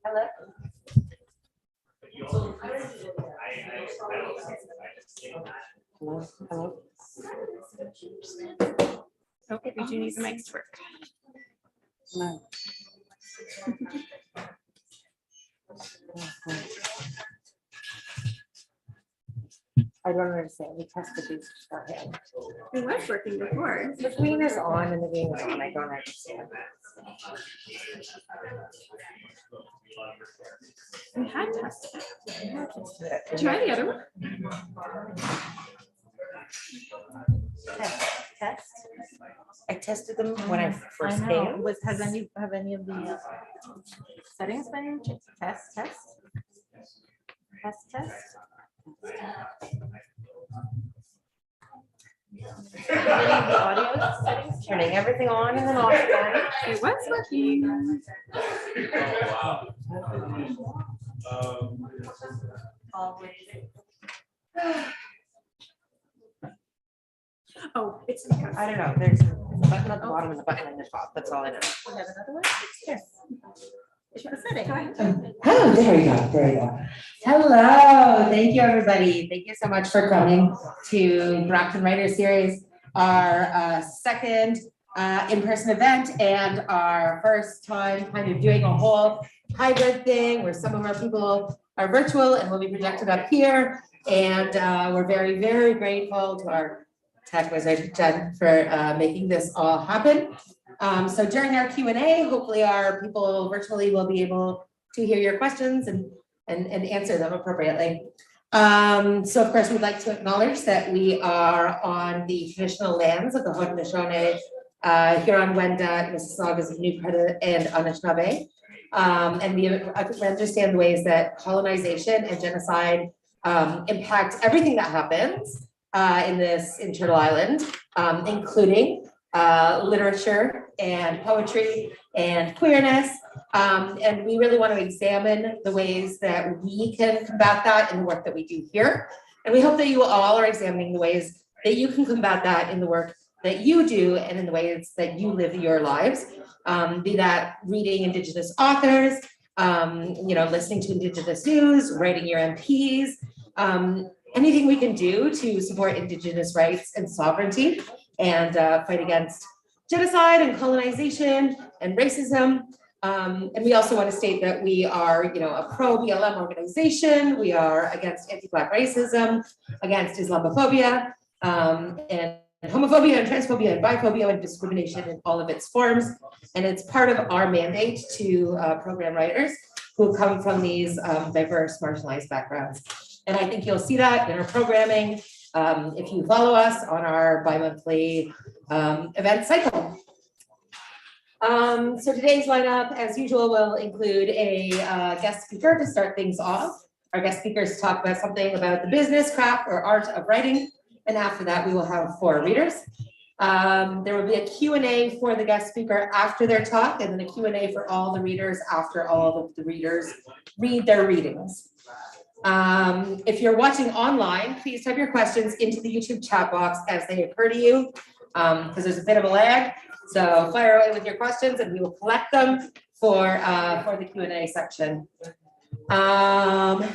Hello. Hello. Hello. Okay, we do need the mics to work. No. I don't understand. We tested these beforehand. It was working before. The green is on and the green is on. I don't understand. We had tested. it. Try the other one. Test. I tested them when I first I know. came. Have any of the settings been checked? Test. Any of the audio settings? Turning everything on and then off again. It was working. Oh, it's because I don't know. There's a button at the bottom and a button in the top. That's all I know. We have another one? Yes. It's a setting. Go ahead. Oh, there we go. There we go. Hello. Thank you, everybody. Thank you so much for coming to Brockton Writer Series, our second in-person event and our first time kind of doing a whole hybrid thing where some of our people are virtual and will be projected up here. And we're very, very grateful to our tech wizard, Jen, for making this all happen. So during our Q&A, hopefully our people virtually will be able to hear your questions and answer them appropriately. So of course, we'd like to acknowledge that we are on the traditional lands of the Haudenosaunee, Huron-Wendat, Mississaugas of New Credit, and Anishinaabe. And we understand the ways that colonization and genocide impact everything that happens in Turtle Island, including literature and poetry and queerness. And we really want to examine the ways that we can combat that in the work that we do here. And we hope that you all are examining the ways that you can combat that in the work that you do and in the ways that you live your lives. Be that reading Indigenous authors, listening to Indigenous news, writing your MPs, anything we can do to support Indigenous rights and sovereignty and fight against genocide and colonization and racism. And we also want to state that we are, a pro-BLM organization. We are against anti-Black racism, against Islamophobia, and homophobia and transphobia and biphobia and discrimination in all of its forms. And it's part of our mandate to program writers who come from these diverse marginalized backgrounds. And I think you'll see that in our programming if you follow us on our bi-monthly event cycle. So today's lineup, as usual, will include a guest speaker to start things off. Our guest speakers talk about something about the business, craft, or art of writing. And after that, we will have 4 readers. There will be a Q&A for the guest speaker after their talk, and then a Q&A for all the readers after all of the readers read their readings. If you're watching online, please type your questions into the YouTube chat box as they occur to you, because there's a bit of a lag. So fire away with your questions and we will collect them for the Q&A section. Emily?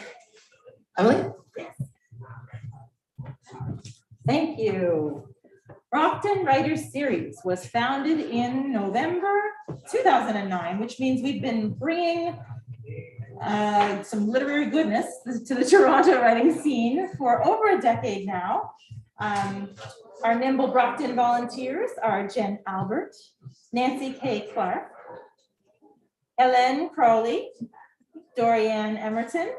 Thank you. Brockton Writers Series was founded in November 2009, which means we've been bringing some literary goodness to the Toronto writing scene for over a decade now. Our nimble Brockton volunteers are Jen Albert, Nancy K. Clark, Ellen Crowley, Dorianne Emerton,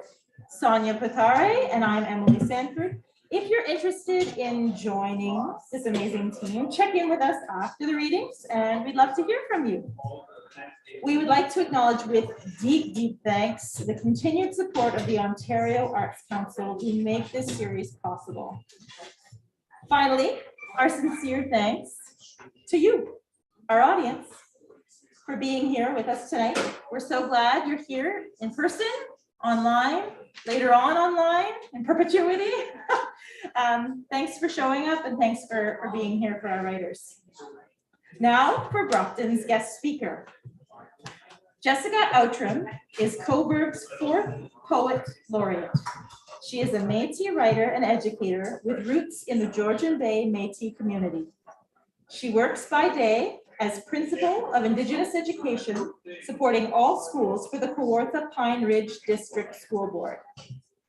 Sonia Pathare, and I'm Emily Sanford. If you're interested in joining this amazing team, check in with us after the readings, and we'd love to hear from you. We would like to acknowledge with deep, deep thanks the continued support of the Ontario Arts Council who make this series possible. Finally, our sincere thanks to you, our audience, for being here with us tonight. We're so glad you're here in person, online, later on online, in perpetuity. Thanks for showing up and thanks for being here for our writers. Now for Brockton's guest speaker. Jessica Outram is Coburg's 4th Poet Laureate. She is a Métis writer and educator with roots in the Georgian Bay Métis community. She works by day as principal of Indigenous education, supporting all schools for the Kawartha Pine Ridge District School Board.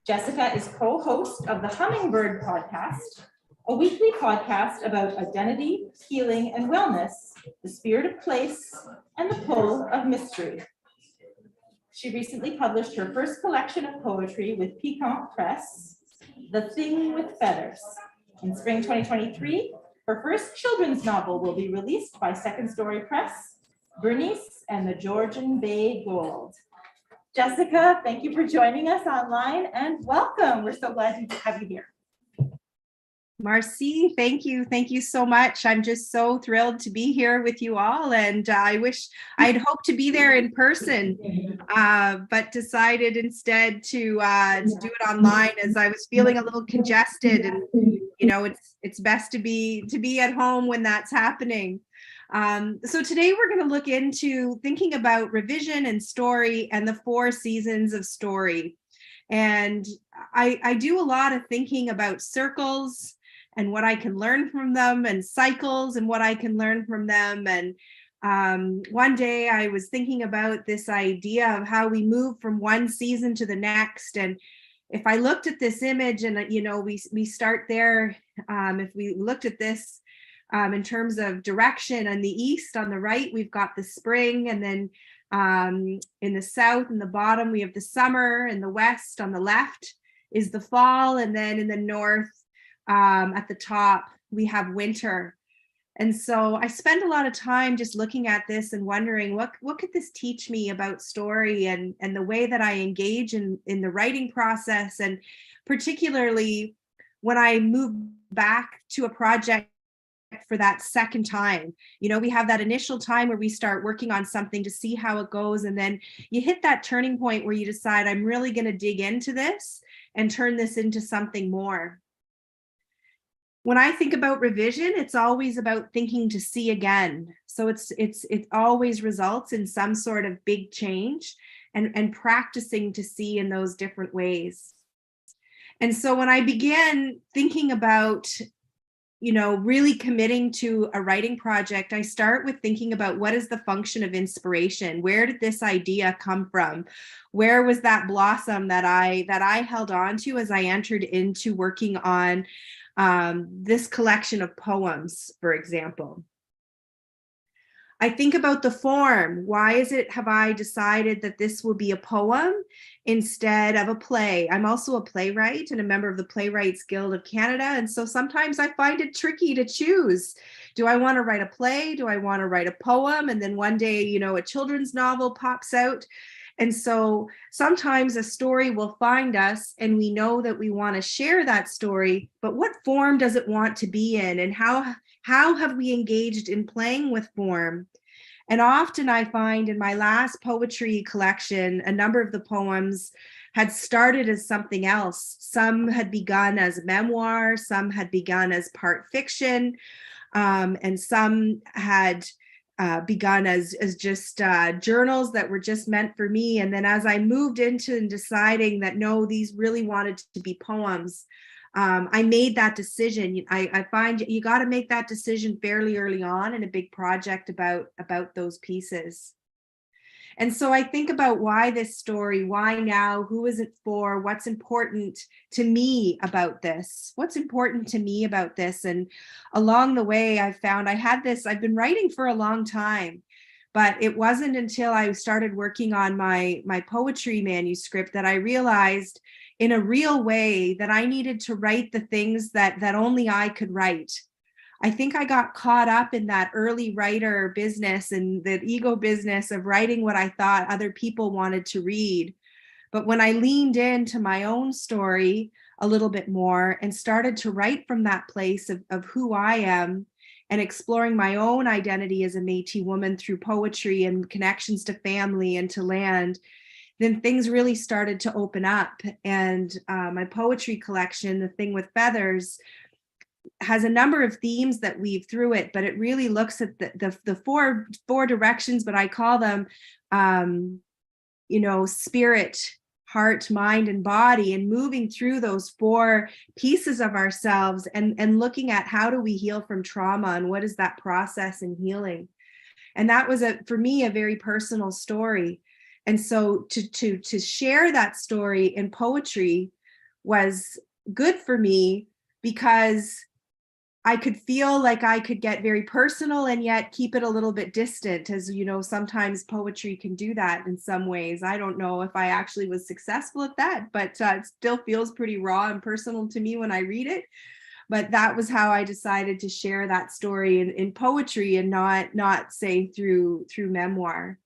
Jessica is co-host of the Hummingbird podcast, a weekly podcast about identity, healing, and wellness, the spirit of place, and the pull of mystery. She recently published her first collection of poetry with Piquant Press, The Thing with Feathers. In spring 2023, her first children's novel will be released by Second Story Press, Bernice and the Georgian Bay Gold. Jessica, thank you for joining us online and welcome. We're so glad to have you here. Marcy, thank you. Thank you so much. I'm just so thrilled to be here with you all. And I wish I'd hoped to be there in person, but decided instead to do it online as I was feeling a little congested. And, you know, it's best to be at home when that's happening. So today we're going to look into thinking about revision and story and the 4 seasons of story. And I do a lot of thinking about circles and what I can learn from them, and cycles and what I can learn from them. And one day I was thinking about this idea of how we move from one season to the next. And if I looked at this image and, you know, we start there, if we looked at this in terms of direction, on the east, on the right, we've got the spring, and then in the south, in the bottom, we have the summer, and the west on the left is the fall, and then in the north, at the top, we have winter. And so I spend a lot of time just looking at this and wondering what could this teach me about story and the way that I engage in the writing process, and particularly when I move back to a project for that second time. You know, we have that initial time where we start working on something to see how it goes, and then you hit that turning point where you decide, I'm really going to dig into this and turn this into something more. When I think about revision, it's always about thinking to see again. So it always results in some sort of big change and practicing to see in those different ways. And so when I began thinking about, you know, really committing to a writing project, I start with thinking about what is the function of inspiration? Where did this idea come from? Where was that blossom that I held on to as I entered into working on this collection of poems, for example? I think about the form. Why have I decided that this will be a poem instead of a play? I'm also a playwright and a member of the Playwrights Guild of Canada. And so sometimes I find it tricky to choose. Do I want to write a play? Do I want to write a poem? And then one day, you know, a children's novel pops out. And so sometimes a story will find us and we know that we want to share that story, but what form does it want to be in? And how have we engaged in playing with form? And often I find in my last poetry collection, a number of the poems had started as something else. Some had begun as memoir, some had begun as part fiction, and some had begun as just journals that were just meant for me. And then as I moved into and deciding that, no, these really wanted to be poems, I made that decision. I find you got to make that decision fairly early on in a big project about those pieces. And so I think about why this story, why now, who is it for, what's important to me about this, what's important to me about this. And along the way, I found I've been writing for a long time, but it wasn't until I started working on my poetry manuscript that I realized in a real way that I needed to write the things that only I could write. I think I got caught up in that early writer business and the ego business of writing what I thought other people wanted to read. But when I leaned into my own story a little bit more and started to write from that place of who I am and exploring my own identity as a Métis woman through poetry and connections to family and to land, then things really started to open up. And my poetry collection, The Thing with Feathers, has a number of themes that weave through it, but it really looks at the four directions, but I call them, spirit, heart, mind, and body, and moving through those four pieces of ourselves and looking at how do we heal from trauma and what is that process in healing. And that was for me, a very personal story. And so to share that story in poetry was good for me, because I could feel like I could get very personal and yet keep it a little bit distant, as you know, sometimes poetry can do that in some ways. I don't know if I actually was successful at that, but it still feels pretty raw and personal to me when I read it. But that was how I decided to share that story in poetry and not say through memoir.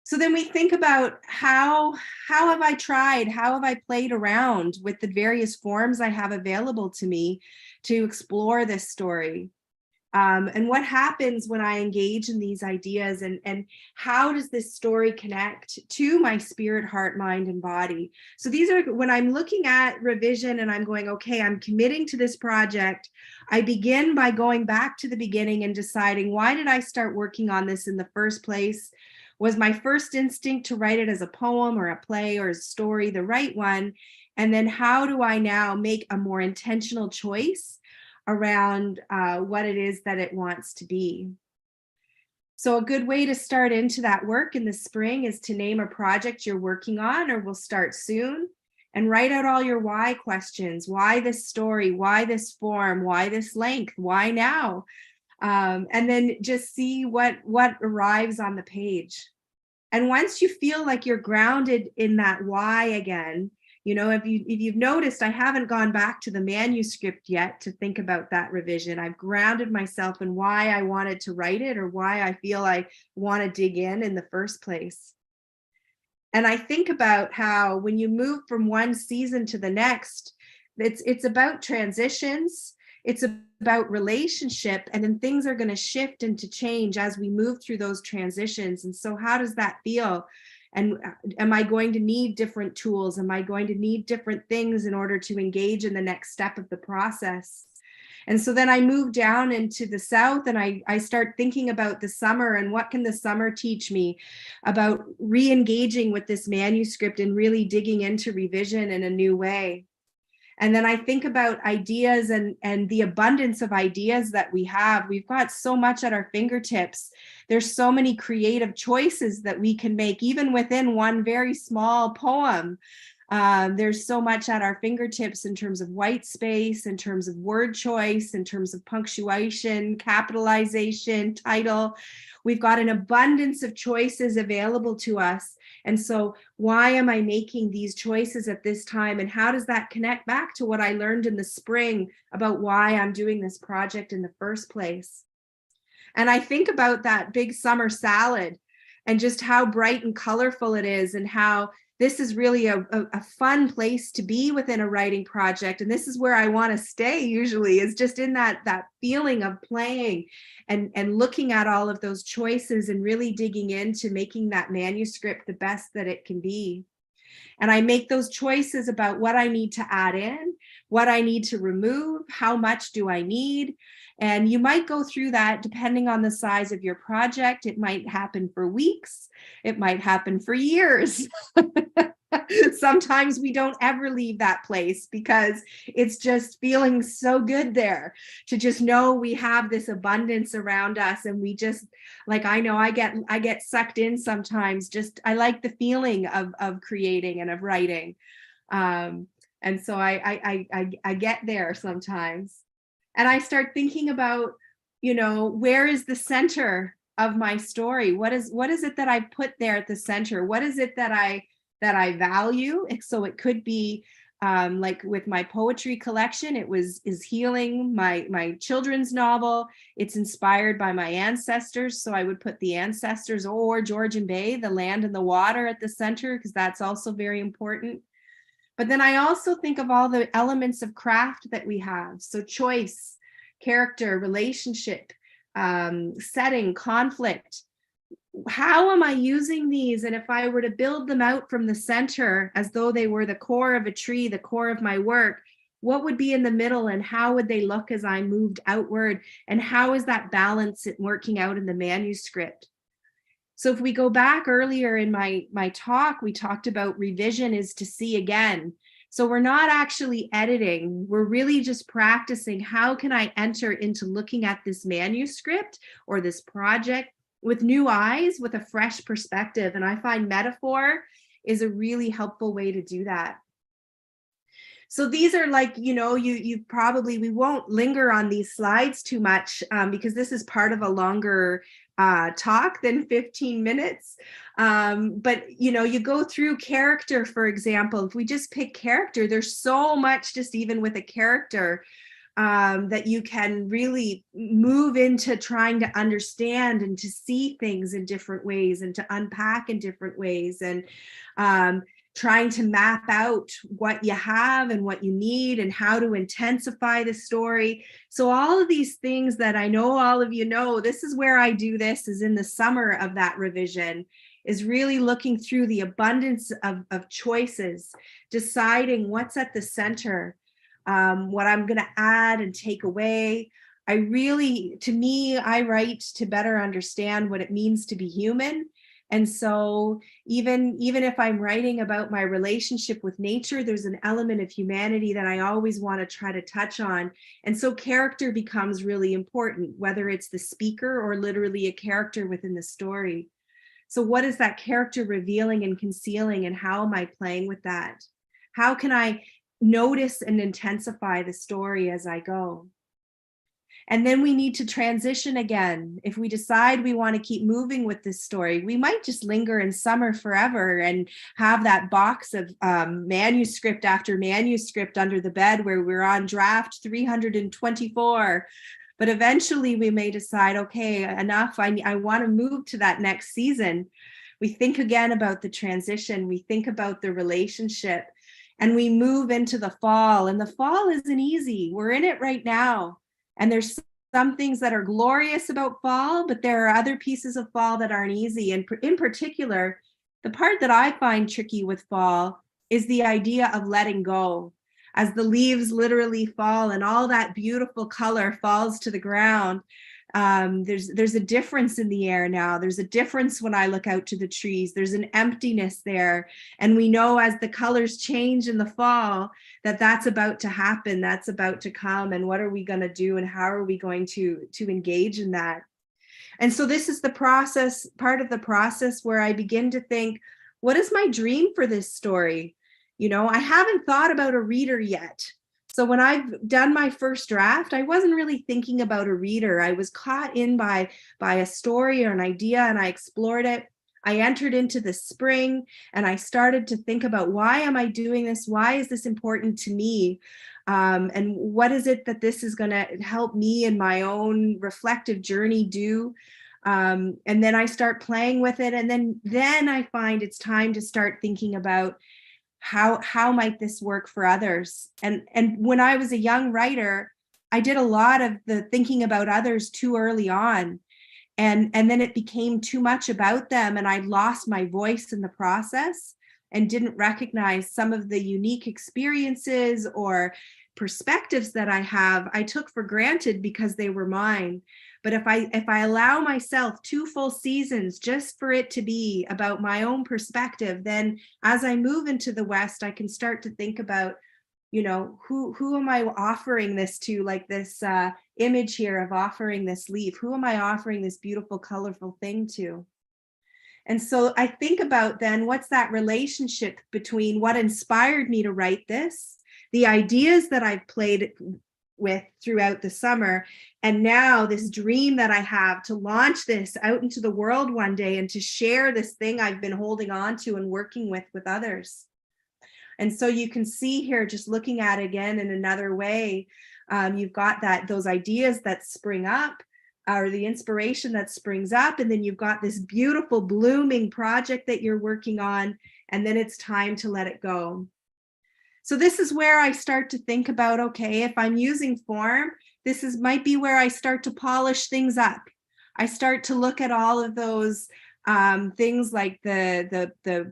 So then we think about how have I tried, how have I played around with the various forms I have available to me to explore this story. And what happens when I engage in these ideas, and how does this story connect to my spirit, heart, mind, and body? So these are, when I'm looking at revision and I'm going, okay, I'm committing to this project, I begin by going back to the beginning and deciding, why did I start working on this in the first place? Was my first instinct to write it as a poem or a play or a story the right one? And then how do I now make a more intentional choice around what it is that it wants to be? So a good way to start into that work in the spring is to name a project you're working on or will start soon, and write out all your why questions. Why this story? Why this form? Why this length? Why now? And then just see what arrives on the page. And once you feel like you're grounded in that why again, if you've noticed, I haven't gone back to the manuscript yet to think about that revision. I've grounded myself in why I wanted to write it, or why I feel I want to dig in the first place. And I think about how when you move from one season to the next, it's about transitions. It's about relationship, and then things are going to shift and to change as we move through those transitions. And so how does that feel? And am I going to need different tools? Am I going to need different things in order to engage in the next step of the process? And so then I move down into the South, and I start thinking about the summer and what can the summer teach me about re-engaging with this manuscript and really digging into revision in a new way. And then I think about ideas and the abundance of ideas that we have. We've got so much at our fingertips. There's so many creative choices that we can make, even within one very small poem. There's so much at our fingertips in terms of white space, in terms of word choice, in terms of punctuation, capitalization, title. We've got an abundance of choices available to us. And so why am I making these choices at this time? And how does that connect back to what I learned in the spring about why I'm doing this project in the first place? And I think about that big summer salad and just how bright and colorful it is, and how this is really a fun place to be within a writing project. And this is where I want to stay usually, is just in that feeling of playing and looking at all of those choices and really digging into making that manuscript the best that it can be. And I make those choices about what I need to add in, what I need to remove, how much do I need. And you might go through that depending on the size of your project. It might happen for weeks. It might happen for years. Sometimes we don't ever leave that place because it's just feeling so good there to just know we have this abundance around us. And we just, like, I know I get sucked in sometimes. Just, I like the feeling of creating and of writing. And so I get there sometimes. And I start thinking about, where is the center of my story? What is it that I put there at the center? What is it that I value? So it could be like with my poetry collection, is healing. My children's novel, it's inspired by my ancestors. So I would put the ancestors or Georgian Bay, the land and the water, at the center, because that's also very important. But then I also think of all the elements of craft that we have. So choice, character, relationship, setting, conflict. How am I using these? And if I were to build them out from the center as though they were the core of a tree, the core of my work, What would be in the middle, and how would they look as I moved outward? And how is that balance working out in the manuscript? So if we go back earlier in my talk, we talked about revision is to see again. So we're not actually editing. We're really just practicing. How can I enter into looking at this manuscript or this project with new eyes, with a fresh perspective? And I find metaphor is a really helpful way to do that. So these are like, you probably, we won't linger on these slides too much because this is part of a longer talk than 15 minutes. But, you go through character, for example. If we just pick character, there's so much just even with a character that you can really move into trying to understand and to see things in different ways and to unpack in different ways, and trying to map out what you have and what you need and how to intensify the story. So all of these things that I know all of you know, this is where I do this, is in the summer of that revision, is really looking through the abundance of choices, deciding what's at the center, what I'm going to add and take away. I write to better understand what it means to be human. And so even if I'm writing about my relationship with nature, there's an element of humanity that I always want to try to touch on. And so character becomes really important, whether it's the speaker or literally a character within the story. So what is that character revealing and concealing, and how am I playing with that? How can I notice and intensify the story as I go? And then we need to transition again. If we decide we want to keep moving with this story, we might just linger in summer forever and have that box of manuscript after manuscript under the bed where we're on draft 324. But eventually we may decide, okay, enough, I want to move to that next season. We think again about the transition. We think about the relationship, and we move into the fall. And the fall isn't easy. We're in it right now. And there's some things that are glorious about fall, but there are other pieces of fall that aren't easy. And in particular, the part that I find tricky with fall is the idea of letting go. As the leaves literally fall and all that beautiful color falls to the ground, there's a difference in the air now. There's a difference when I look out to the trees. There's an emptiness there. And we know as the colors change in the fall that that's about to happen, that's about to come. And what are we going to do, and how are we going to engage in that? And so this is the process, part of the process where I begin to think, what is my dream for this story? I haven't thought about a reader yet. So when I've done my first draft, I wasn't really thinking about a reader. I was caught in by a story or an idea, and I explored it. I entered into the spring and I started to think about, why am I doing this? Why is this important to me? And what is it that this is going to help me in my own reflective journey do? And then I start playing with it. And then I find it's time to start thinking about, how might this work for others? And when I was a young writer, I did a lot of the thinking about others too early on. And then it became too much about them, and I lost my voice in the process and didn't recognize some of the unique experiences or perspectives that I have. I took for granted because they were mine. But if I allow myself 2 full seasons just for it to be about my own perspective, then as I move into the West, I can start to think about, who am I offering this to? Like this image here of offering this leaf. Who am I offering this beautiful, colorful thing to? And so I think about then, what's that relationship between what inspired me to write this, the ideas that I've played with throughout the summer, and now this dream that I have to launch this out into the world one day and to share this thing I've been holding on to and working with others. And so you can see here, just looking at it again in another way, you've got those ideas that spring up, or the inspiration that springs up, and then you've got this beautiful blooming project that you're working on, and then it's time to let it go. So this is where I start to think about, okay, if I'm using form, might be where I start to polish things up. I start to look at all of those things like the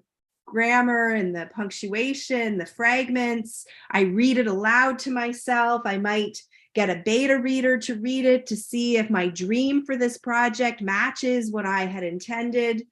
grammar and the punctuation, the fragments. I read it aloud to myself. I might get a beta reader to read it to see if my dream for this project matches what I had intended.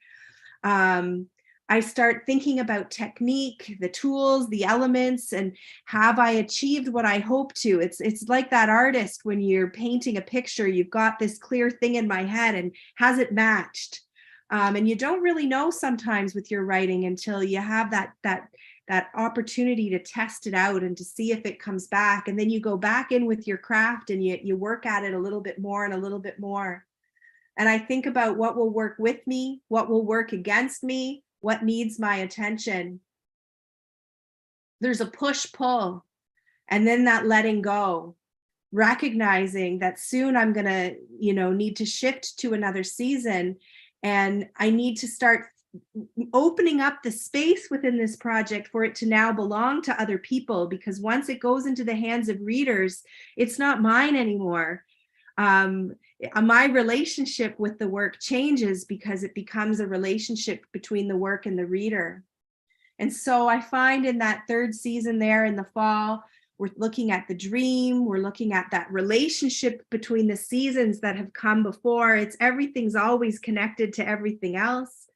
I start thinking about technique, the tools, the elements, and have I achieved what I hope to? It's like that artist when you're painting a picture, you've got this clear thing in my head and has it matched? And you don't really know sometimes with your writing until you have that opportunity to test it out and to see if it comes back. And then you go back in with your craft and you work at it a little bit more and a little bit more. And I think about what will work with me, what will work against me, what needs my attention. There's a push-pull, and then that letting go, recognizing that soon I'm gonna, need to shift to another season, and I need to start opening up the space within this project for it to now belong to other people, because once it goes into the hands of readers, it's not mine anymore. My relationship with the work changes because it becomes a relationship between the work and the reader. And so I find in that third season there in the fall, we're looking at the dream, we're looking at that relationship between the seasons that have come before. Everything's always connected to everything else.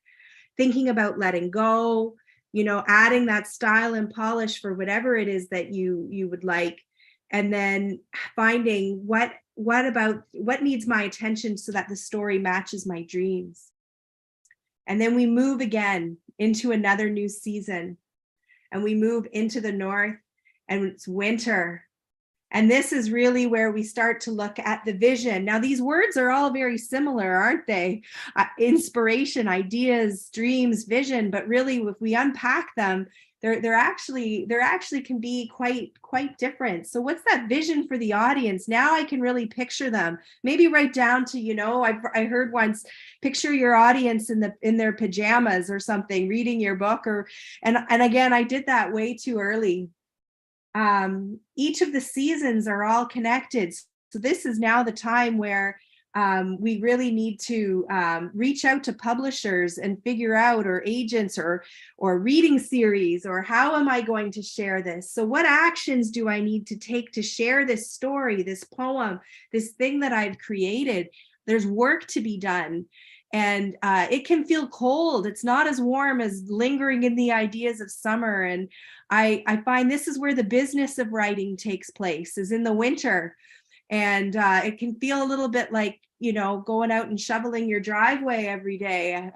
Thinking about letting go, adding that style and polish for whatever it is that you would like. And then finding what needs my attention so that the story matches my dreams. And then we move again into another new season, and we move into the north, and it's winter. And this is really where we start to look at the vision. Now, these words are all very similar, aren't they? Inspiration, ideas, dreams, vision, but really if we unpack them, they're actually can be quite different. So what's that vision for the audience? Now I can really picture them. Maybe right down to, I heard once, picture your audience in their pajamas or something, reading your book, and again, I did that way too early. Each of the seasons are all connected. So this is now the time where we really need to reach out to publishers and figure out, or agents or reading series, or how am I going to share this? So what actions do I need to take to share this story, this poem, this thing that I've created? There's work to be done. And it can feel cold. It's not as warm as lingering in the ideas of summer. And I find this is where the business of writing takes place, is in the winter. And it can feel a little bit like, going out and shoveling your driveway every day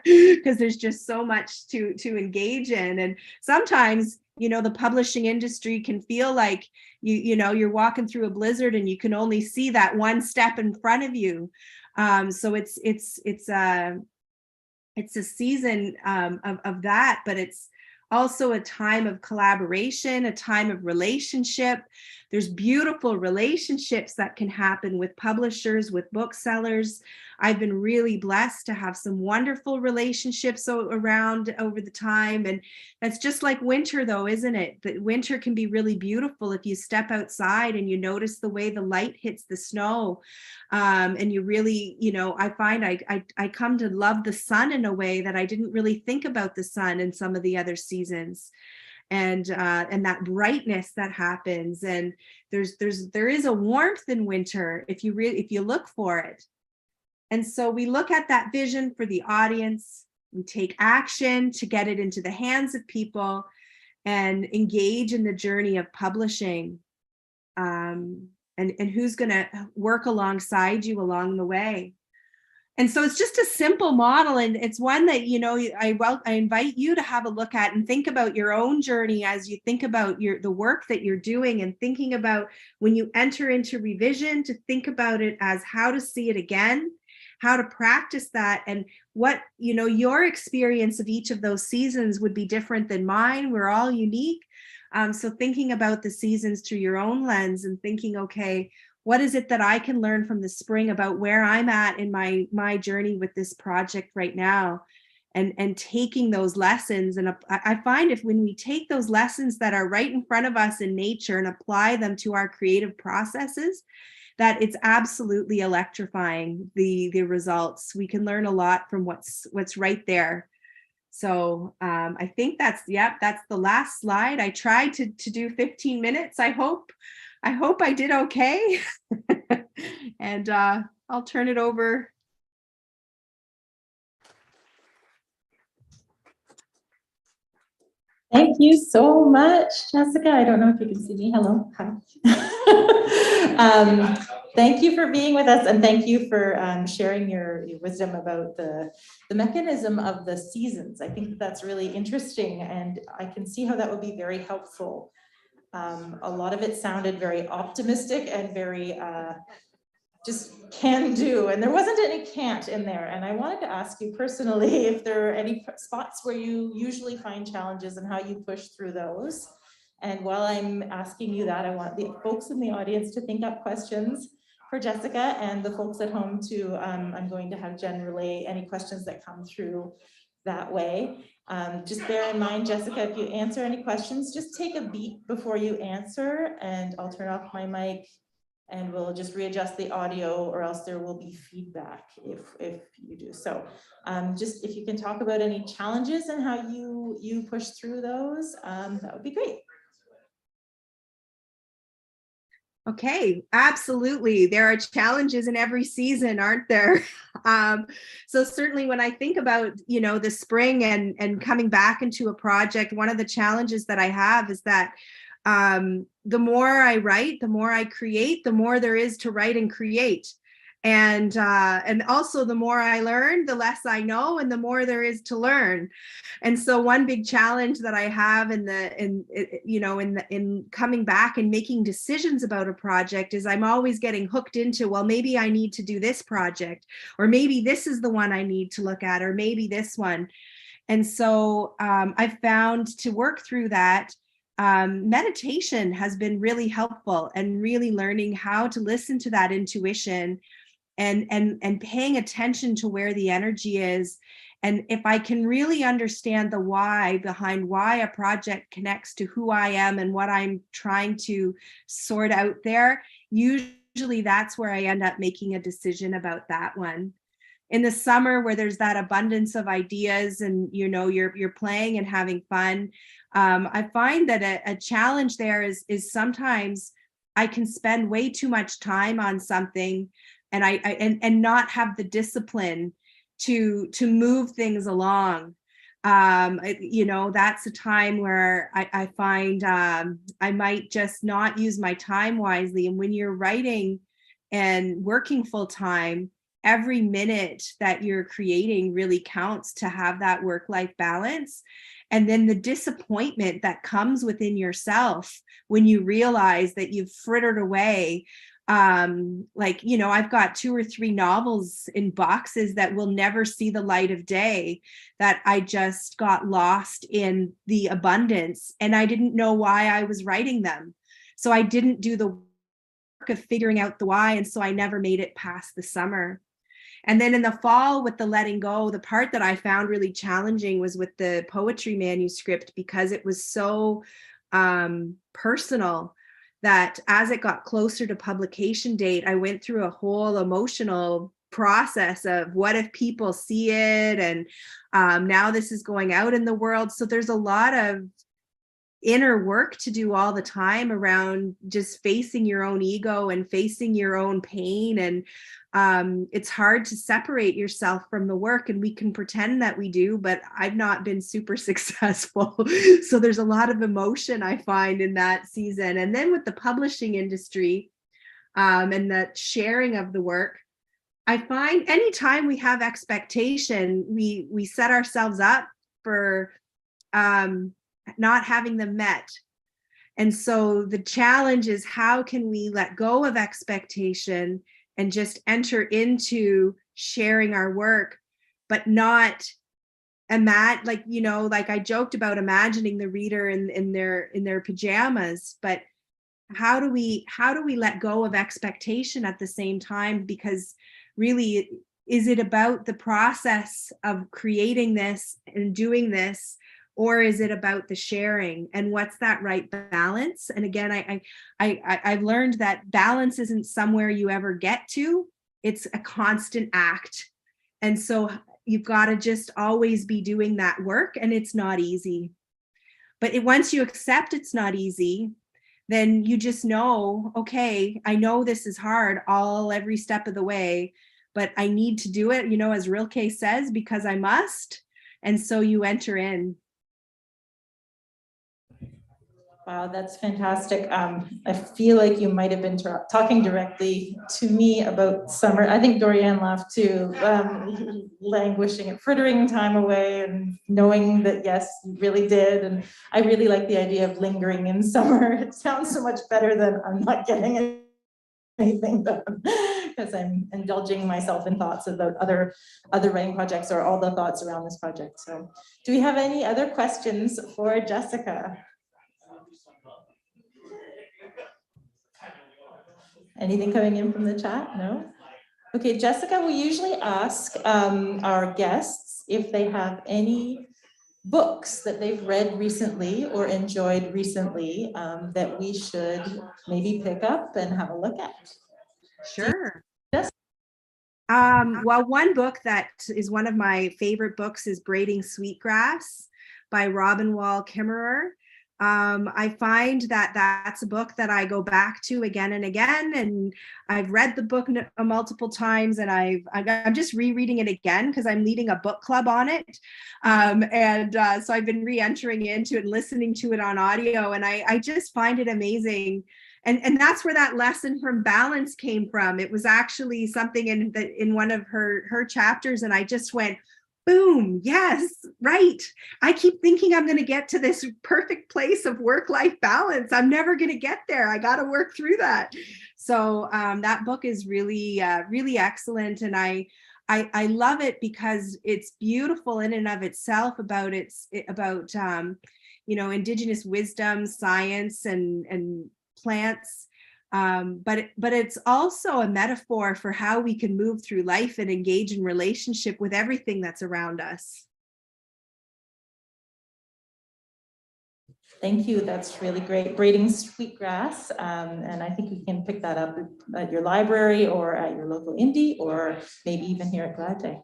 because there's just so much to engage in. And sometimes, the publishing industry can feel like you're walking through a blizzard and you can only see that one step in front of you. So it's a season of that, but it's also a time of collaboration, a time of relationship. There's beautiful relationships that can happen with publishers, with booksellers. I've been really blessed to have some wonderful relationships around over the time. And that's just like winter though, isn't it? That winter can be really beautiful if you step outside and you notice the way the light hits the snow. And you really, I find I come to love the sun in a way that I didn't really think about the sun in some of the other seasons. And that brightness that happens, and there is a warmth in winter if you look for it. And so we look at that vision for the audience, we take action to get it into the hands of people and engage in the journey of publishing, and who's going to work alongside you along the way. And so it's just a simple model, and it's one that, I invite you to have a look at and think about your own journey as you think about the work that you're doing, and thinking about when you enter into revision, to think about it as how to see it again, how to practice that, and what, your experience of each of those seasons would be different than mine. We're all unique. So thinking about the seasons through your own lens and thinking, okay, what is it that I can learn from the spring about where I'm at in my journey with this project right now, and taking those lessons. And I find when we take those lessons that are right in front of us in nature and apply them to our creative processes, that it's absolutely electrifying, the results. We can learn a lot from what's right there. So I think that's the last slide. I tried to do 15 minutes. I hope I did okay. And I'll turn it over. Thank you so much, Jessica. I don't know if you can see me. Hello. Hi. Thank you for being with us, and thank you for sharing your wisdom about the mechanism of the seasons. I think that's really interesting, and I can see how that would be very helpful. A lot of it sounded very optimistic and very just can do, and there wasn't any can't in there. And I wanted to ask you personally if there are any spots where you usually find challenges and how you push through those. And while I'm asking you that, I want the folks in the audience to think up questions for Jessica, and the folks at home too. I'm going to have Jen relay any questions that come through that way. Just bear in mind, Jessica, if you answer any questions, just take a beat before you answer, and I'll turn off my mic and we'll just readjust the audio, or else there will be feedback if you do. So just if you can talk about any challenges and how you push through those, that would be great. Okay, absolutely. There are challenges in every season, aren't there? So certainly when I think about, the spring and coming back into a project, one of the challenges that I have is that the more I write, the more I create, the more there is to write and create. And also the more I learn, the less I know, and the more there is to learn. And so one big challenge that I have in coming back and making decisions about a project is I'm always getting hooked into, well, maybe I need to do this project, or maybe this is the one I need to look at, or maybe this one. And so I've found to work through that, meditation has been really helpful, and really learning how to listen to that intuition and paying attention to where the energy is. And if I can really understand the why behind why a project connects to who I am and what I'm trying to sort out there, usually that's where I end up making a decision about that one. In the summer, where there's that abundance of ideas and you're playing and having fun, I find that a challenge there is sometimes I can spend way too much time on something, and and not have the discipline to move things along. That's a time where I find I might just not use my time wisely. And when you're writing and working full time, every minute that you're creating really counts to have that work-life balance. And then the disappointment that comes within yourself when you realize that you've frittered away. I've got 2 or 3 novels in boxes that will never see the light of day, that I just got lost in the abundance, and I didn't know why I was writing them. So I didn't do the work of figuring out the why, and so I never made it past the summer. And then in the fall, with the letting go, the part that I found really challenging was with the poetry manuscript, because it was so personal, that as it got closer to publication date, I went through a whole emotional process of what if people see it, and now this is going out in the world. So there's a lot of inner work to do all the time around just facing your own ego and facing your own pain. And it's hard to separate yourself from the work, and we can pretend that we do, but I've not been super successful. So there's a lot of emotion I find in that season. And then with the publishing industry and the sharing of the work, I find anytime we have expectation, we set ourselves up for not having them met. And so the challenge is, how can we let go of expectation and just enter into sharing our work, but not like I joked about imagining the reader in their pajamas, but how do we let go of expectation at the same time? Because really, is it about the process of creating this and doing this, or is it about the sharing? And what's that right balance? And again, I've learned that balance isn't somewhere you ever get to. It's a constant act. And so, you've got to just always be doing that work, and it's not easy. But once you accept it's not easy, then you just know, okay, I know this is hard every step of the way, but I need to do it, as Rilke says, because I must. And so you enter in. Wow, that's fantastic. I feel like you might have been talking directly to me about summer. I think Dorianne laughed too, languishing and frittering time away and knowing that, yes, you really did. And I really like the idea of lingering in summer. It sounds so much better than I'm not getting anything done because I'm indulging myself in thoughts about other writing projects or all the thoughts around this project. So do we have any other questions for Jessica? Anything coming in from the chat? No? Okay, Jessica, we usually ask our guests if they have any books that they've read recently or enjoyed recently that we should maybe pick up and have a look at. Sure. Yes. Well, one book that is one of my favorite books is Braiding Sweetgrass by Robin Wall Kimmerer. I find that that's a book that I go back to again and again, and I've read the book multiple times, and I'm just rereading it again because I'm leading a book club on it, so I've been re-entering into it and listening to it on audio, and I just find it amazing. And that's where that lesson from balance came from. It was actually something in one of her chapters, and I just went, boom, yes, right. I keep thinking I'm going to get to this perfect place of work-life balance. I'm never going to get there. I got to work through that. So that book is really, really excellent. And I love it because it's beautiful in and of itself about Indigenous wisdom, science, and plants. But it's also a metaphor for how we can move through life and engage in relationship with everything that's around us. Thank you. That's really great. Braiding Sweetgrass. And I think you can pick that up at your library or at your local indie, or maybe even here at Glad Day.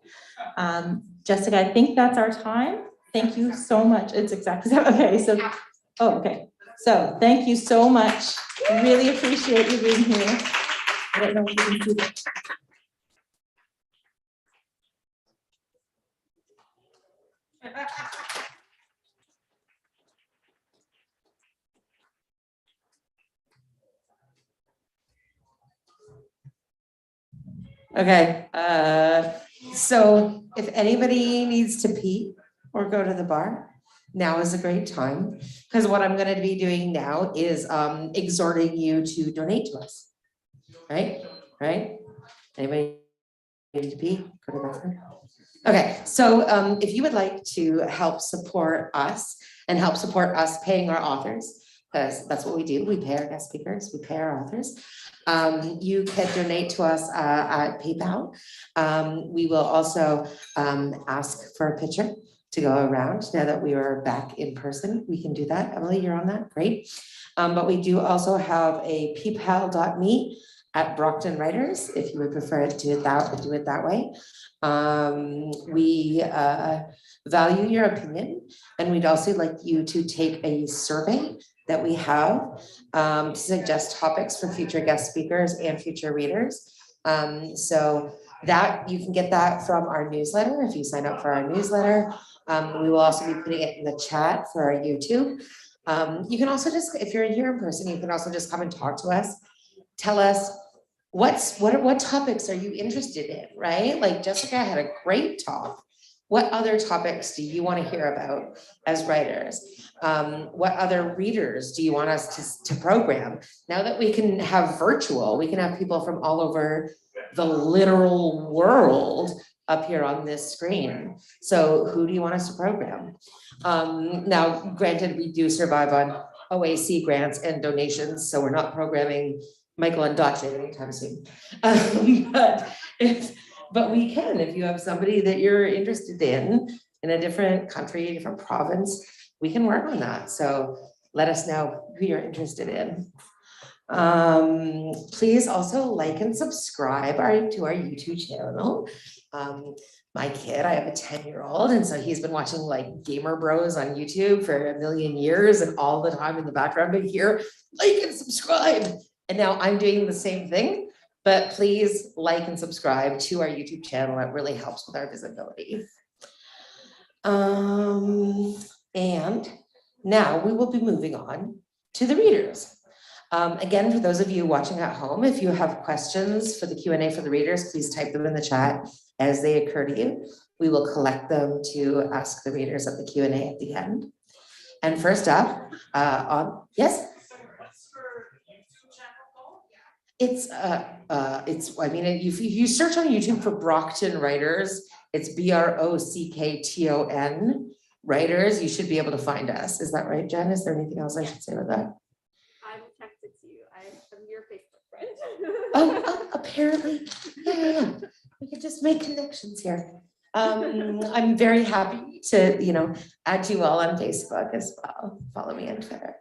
Jessica, I think that's our time. Thank you so much. It's exactly okay. So, okay. So thank you so much. Really appreciate you being here. I don't know if you can see that. Okay, so if anybody needs to pee or go to the bar, now is a great time, because what I'm gonna be doing now is exhorting you to donate to us. Right? Anybody need to pee? Go to the bathroom. Okay, so if you would like to help support us and help support us paying our authors, because that's what we do, we pay our guest speakers, we pay our authors. You can donate to us at PayPal. We will also ask for a picture to go around now that we are back in person. We can do that. Emily, you're on that, great. But we do also have a paypal.me at Brockton Writers, if you would prefer to do it that way. We value your opinion, and we'd also like you to take a survey that we have to suggest topics for future guest speakers and future readers. So that you can get that from our newsletter if you sign up for our newsletter. We will also be putting it in the chat for our YouTube. You can also just, if you're here in person, you can also just come and talk to us. Tell us what topics are you interested in, right? Like Jessica had a great talk. What other topics do you want to hear about as writers? What other readers do you want us to program? Now that we can have virtual, we can have people from all over the literal world up here on this screen. So who do you want us to program? Now, granted, we do survive on OAC grants and donations, so we're not programming Michael and Dotson anytime soon. But we can, if you have somebody that you're interested in a different country, different province, we can work on that. So let us know who you're interested in. Please also like and subscribe to our YouTube channel. my kid, I have a 10-year-old, and so he's been watching like Gamer Bros on YouTube for a million years, and all the time in the background I hear like and subscribe. And now I'm doing the same thing, but please like and subscribe to our YouTube channel. It really helps with our visibility. And now we will be moving on to the readers. Again, for those of you watching at home, if you have questions for the Q&A for the readers, please type them in the chat as they occur to you. We will collect them to ask the readers at the Q&A at the end. And first up, yes? It's, I mean, if you search on YouTube for Brockton Writers, it's Brockton Writers, you should be able to find us. Is that right, Jen? Is there anything else I should say about that? I will text it to you. I'm your Facebook friend. Oh, apparently, yeah. We could just make connections here. I'm very happy to, add you all on Facebook as well. Follow me on Twitter.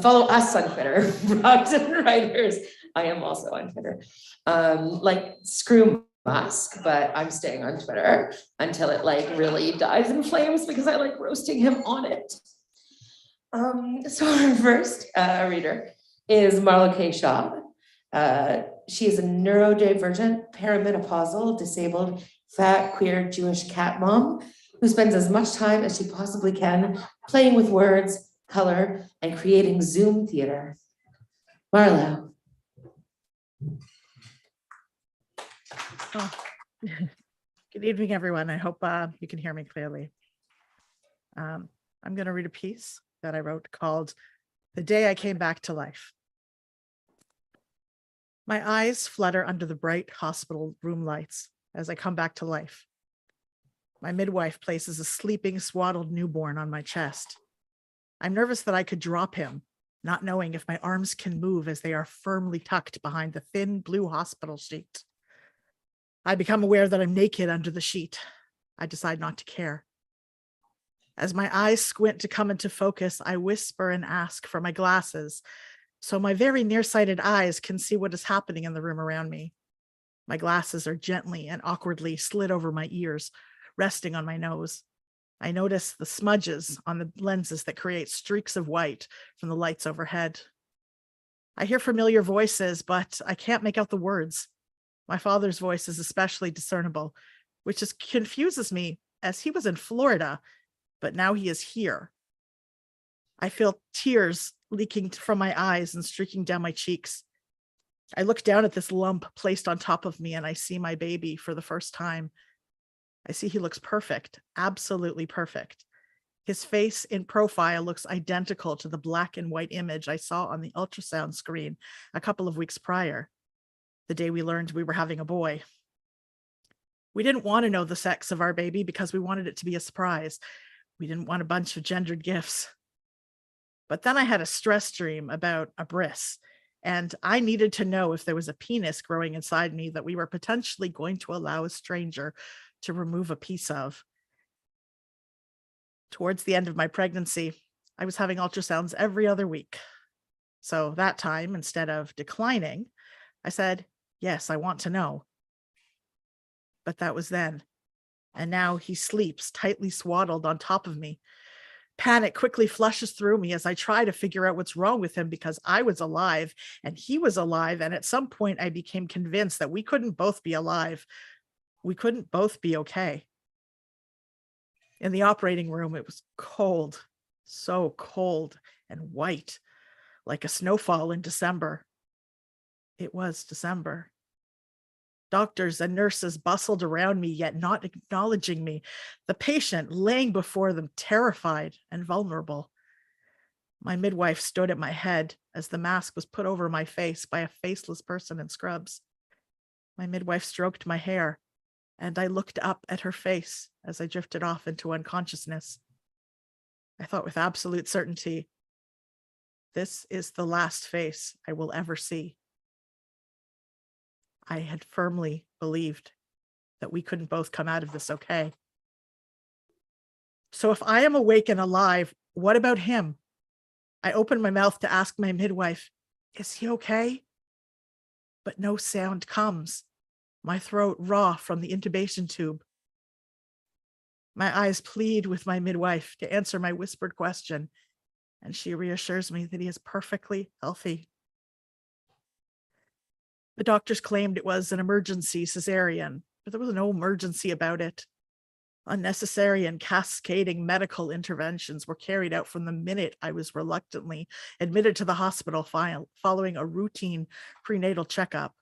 Follow us on Twitter, Brockton Writers. I am also on Twitter. Like screw Musk, but I'm staying on Twitter until it like really dies in flames because I like roasting him on it. So our first reader is Marla K. Shaw. She is a neurodivergent, perimenopausal, disabled, fat, queer, Jewish cat mom who spends as much time as she possibly can playing with words, color, and creating Zoom theater. Marla. Oh. Good evening, everyone. I hope you can hear me clearly. I'm going to read a piece that I wrote called "The Day I Came Back to Life." My eyes flutter under the bright hospital room lights as I come back to life. My midwife places a sleeping, swaddled newborn on my chest. I'm nervous that I could drop him, not knowing if my arms can move as they are firmly tucked behind the thin blue hospital sheet. I become aware that I'm naked under the sheet. I decide not to care. As my eyes squint to come into focus, I whisper and ask for my glasses so my very nearsighted eyes can see what is happening in the room around me. My glasses are gently and awkwardly slid over my ears, resting on my nose. I notice the smudges on the lenses that create streaks of white from the lights overhead. I hear familiar voices, but I can't make out the words. My father's voice is especially discernible, which just confuses me as he was in Florida, but now he is here. I feel tears leaking from my eyes and streaking down my cheeks. I look down at this lump placed on top of me and I see my baby for the first time. I see he looks perfect, absolutely perfect. His face in profile looks identical to the black and white image I saw on the ultrasound screen a couple of weeks prior, the day we learned we were having a boy. We didn't want to know the sex of our baby because we wanted it to be a surprise. We didn't want a bunch of gendered gifts. But then I had a stress dream about a bris, and I needed to know if there was a penis growing inside me that we were potentially going to allow a stranger to remove a piece of. Towards the end of my pregnancy, I was having ultrasounds every other week. So that time, instead of declining, I said, yes, I want to know. But that was then. And now he sleeps tightly swaddled on top of me. Panic quickly flushes through me as I try to figure out what's wrong with him because I was alive and he was alive. And at some point I became convinced that we couldn't both be alive. We couldn't both be okay. In the operating room, it was cold, so cold and white, like a snowfall in December. It was December. Doctors and nurses bustled around me, yet not acknowledging me. The patient laying before them, terrified and vulnerable. My midwife stood at my head as the mask was put over my face by a faceless person in scrubs. My midwife stroked my hair, and I looked up at her face as I drifted off into unconsciousness. I thought with absolute certainty, this is the last face I will ever see. I had firmly believed that we couldn't both come out of this okay. So if I am awake and alive, what about him? I opened my mouth to ask my midwife, is he okay? But no sound comes. My throat raw from the intubation tube. My eyes plead with my midwife to answer my whispered question, and she reassures me that he is perfectly healthy. The doctors claimed it was an emergency cesarean, but there was no emergency about it. Unnecessary and cascading medical interventions were carried out from the minute I was reluctantly admitted to the hospital following a routine prenatal checkup.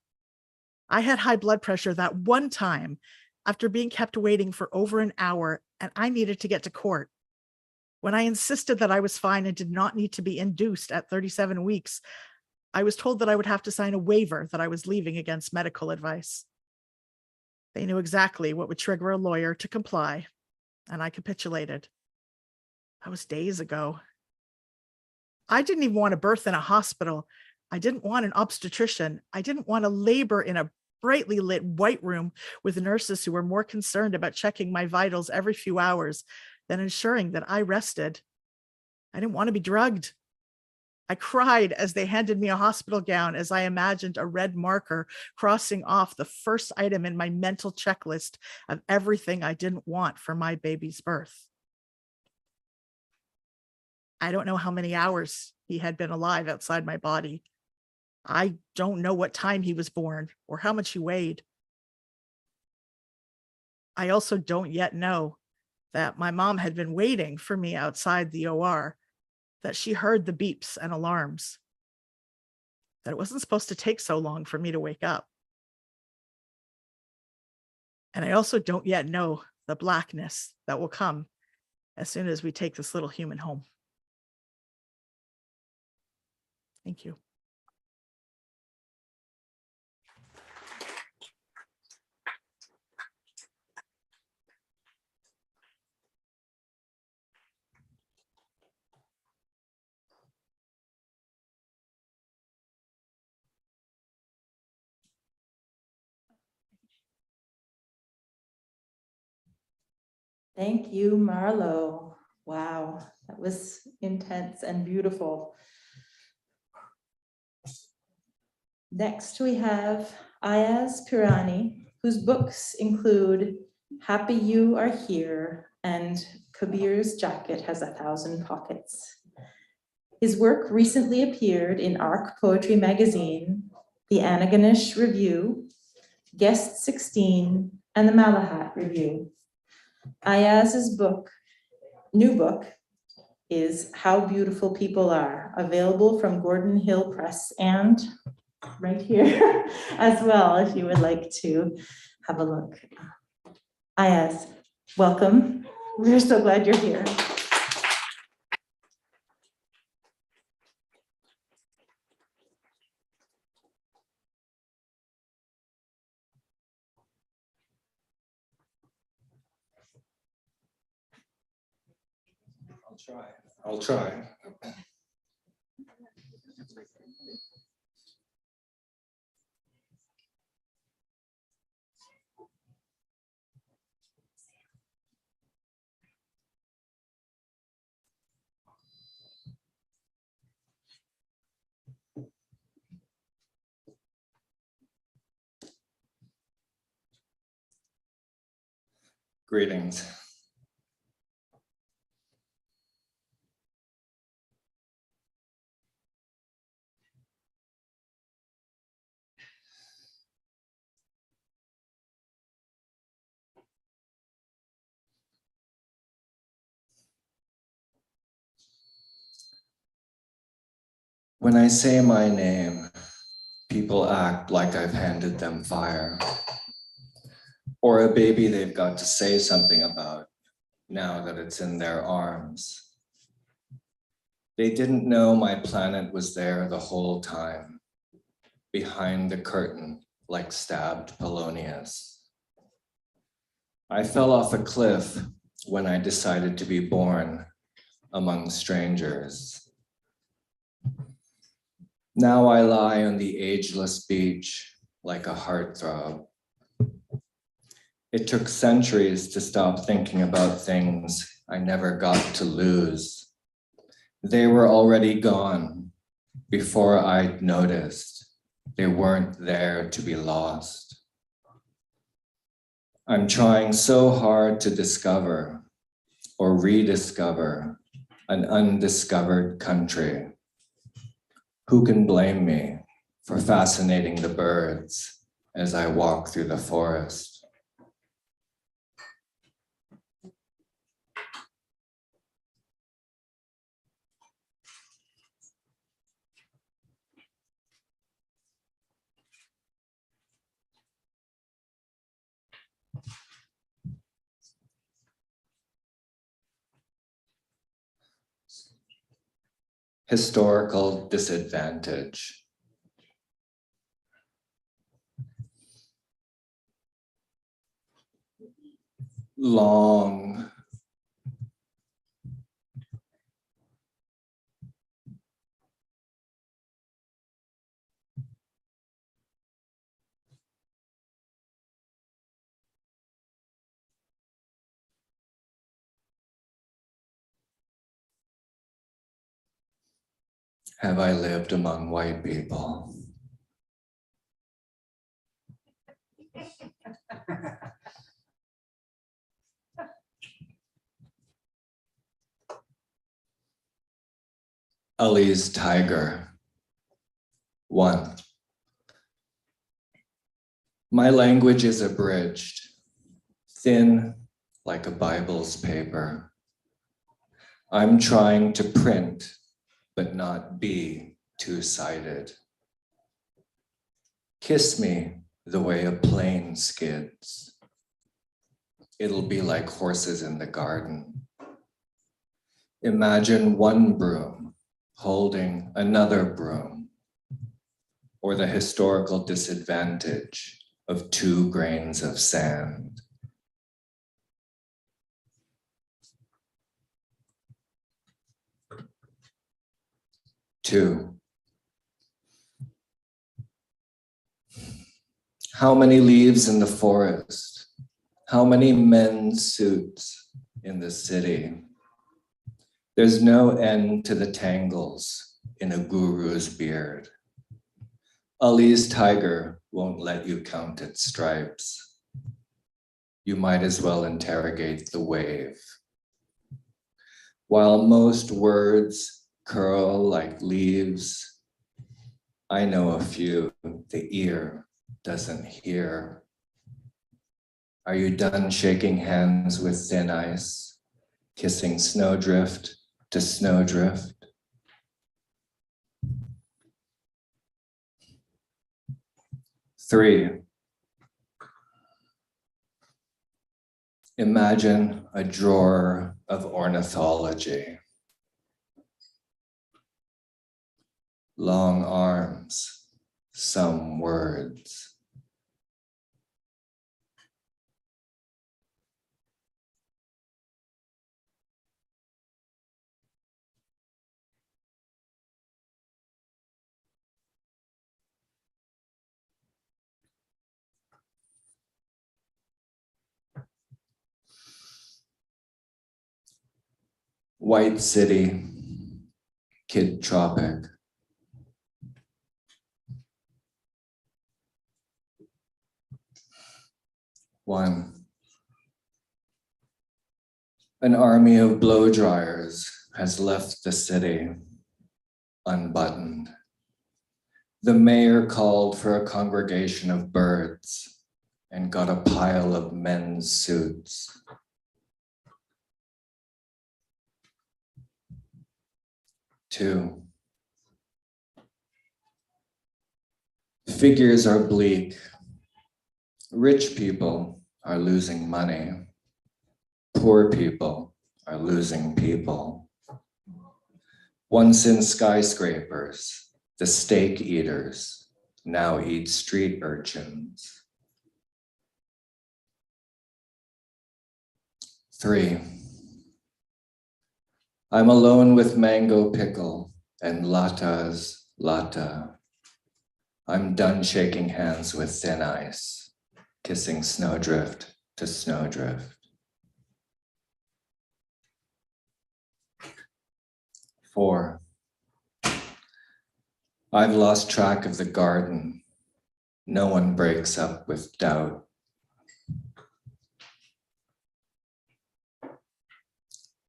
I had high blood pressure that one time after being kept waiting for over an hour, and I needed to get to court. When I insisted that I was fine and did not need to be induced at 37 weeks, I was told that I would have to sign a waiver that I was leaving against medical advice. They knew exactly what would trigger a lawyer to comply, and I capitulated. That was days ago. I didn't even want to birth in a hospital. I didn't want an obstetrician. I didn't want to labor in a brightly lit white room with nurses who were more concerned about checking my vitals every few hours than ensuring that I rested. I didn't want to be drugged. I cried as they handed me a hospital gown as I imagined a red marker crossing off the first item in my mental checklist of everything I didn't want for my baby's birth. I don't know how many hours he had been alive outside my body. I don't know what time he was born or how much he weighed. I also don't yet know that my mom had been waiting for me outside the OR, that she heard the beeps and alarms, that it wasn't supposed to take so long for me to wake up. And I also don't yet know the blackness that will come as soon as we take this little human home. Thank you. Thank you, Marlo. Wow, that was intense and beautiful. Next, we have Ayaz Pirani, whose books include Happy You Are Here and Kabir's Jacket Has 1,000 Pockets. His work recently appeared in ARC Poetry Magazine, the Antigonish Review, Guest 16, and the Malahat Review. Ayaz's new book, is How Beautiful People Are, available from Gordon Hill Press and right here as well, if you would like to have a look. Ayaz, welcome. We're so glad you're here. I'll try. Greetings. When I say my name, people act like I've handed them fire, or a baby they've got to say something about now that it's in their arms. They didn't know my planet was there the whole time, behind the curtain like stabbed Polonius. I fell off a cliff when I decided to be born among strangers. Now I lie on the ageless beach like a heartthrob. It took centuries to stop thinking about things I never got to lose. They were already gone before I'd noticed. They weren't there to be lost. I'm trying so hard to discover or rediscover an undiscovered country. Who can blame me for fascinating the birds as I walk through the forest? Historical disadvantage. Long, have I lived among white people? Ali's tiger. 1. My language is abridged, thin like a Bible's paper. I'm trying to print, but not be two-sided. Kiss me the way a plane skids. It'll be like horses in the garden. Imagine one broom holding another broom, or the historical disadvantage of 2 grains of sand. Two, how many leaves in the forest? How many men's suits in the city? There's no end to the tangles in a guru's beard. Ali's tiger won't let you count its stripes. You might as well interrogate the wave. While most words curl like leaves, I know a few the ear doesn't hear. Are you done shaking hands with thin ice, kissing snowdrift to snowdrift? Three, imagine a drawer of ornithology. Long arms, some words. White city, kid tropic. One, an army of blow dryers has left the city unbuttoned. The mayor called for a congregation of birds and got a pile of men's suits. Two, figures are bleak. Rich people are losing money. Poor people are losing people. Once in skyscrapers, the steak eaters now eat street urchins. Three, I'm alone with mango pickle and latta's latta. I'm done shaking hands with thin ice, kissing snowdrift to snowdrift. Four, I've lost track of the garden. No one breaks up with doubt.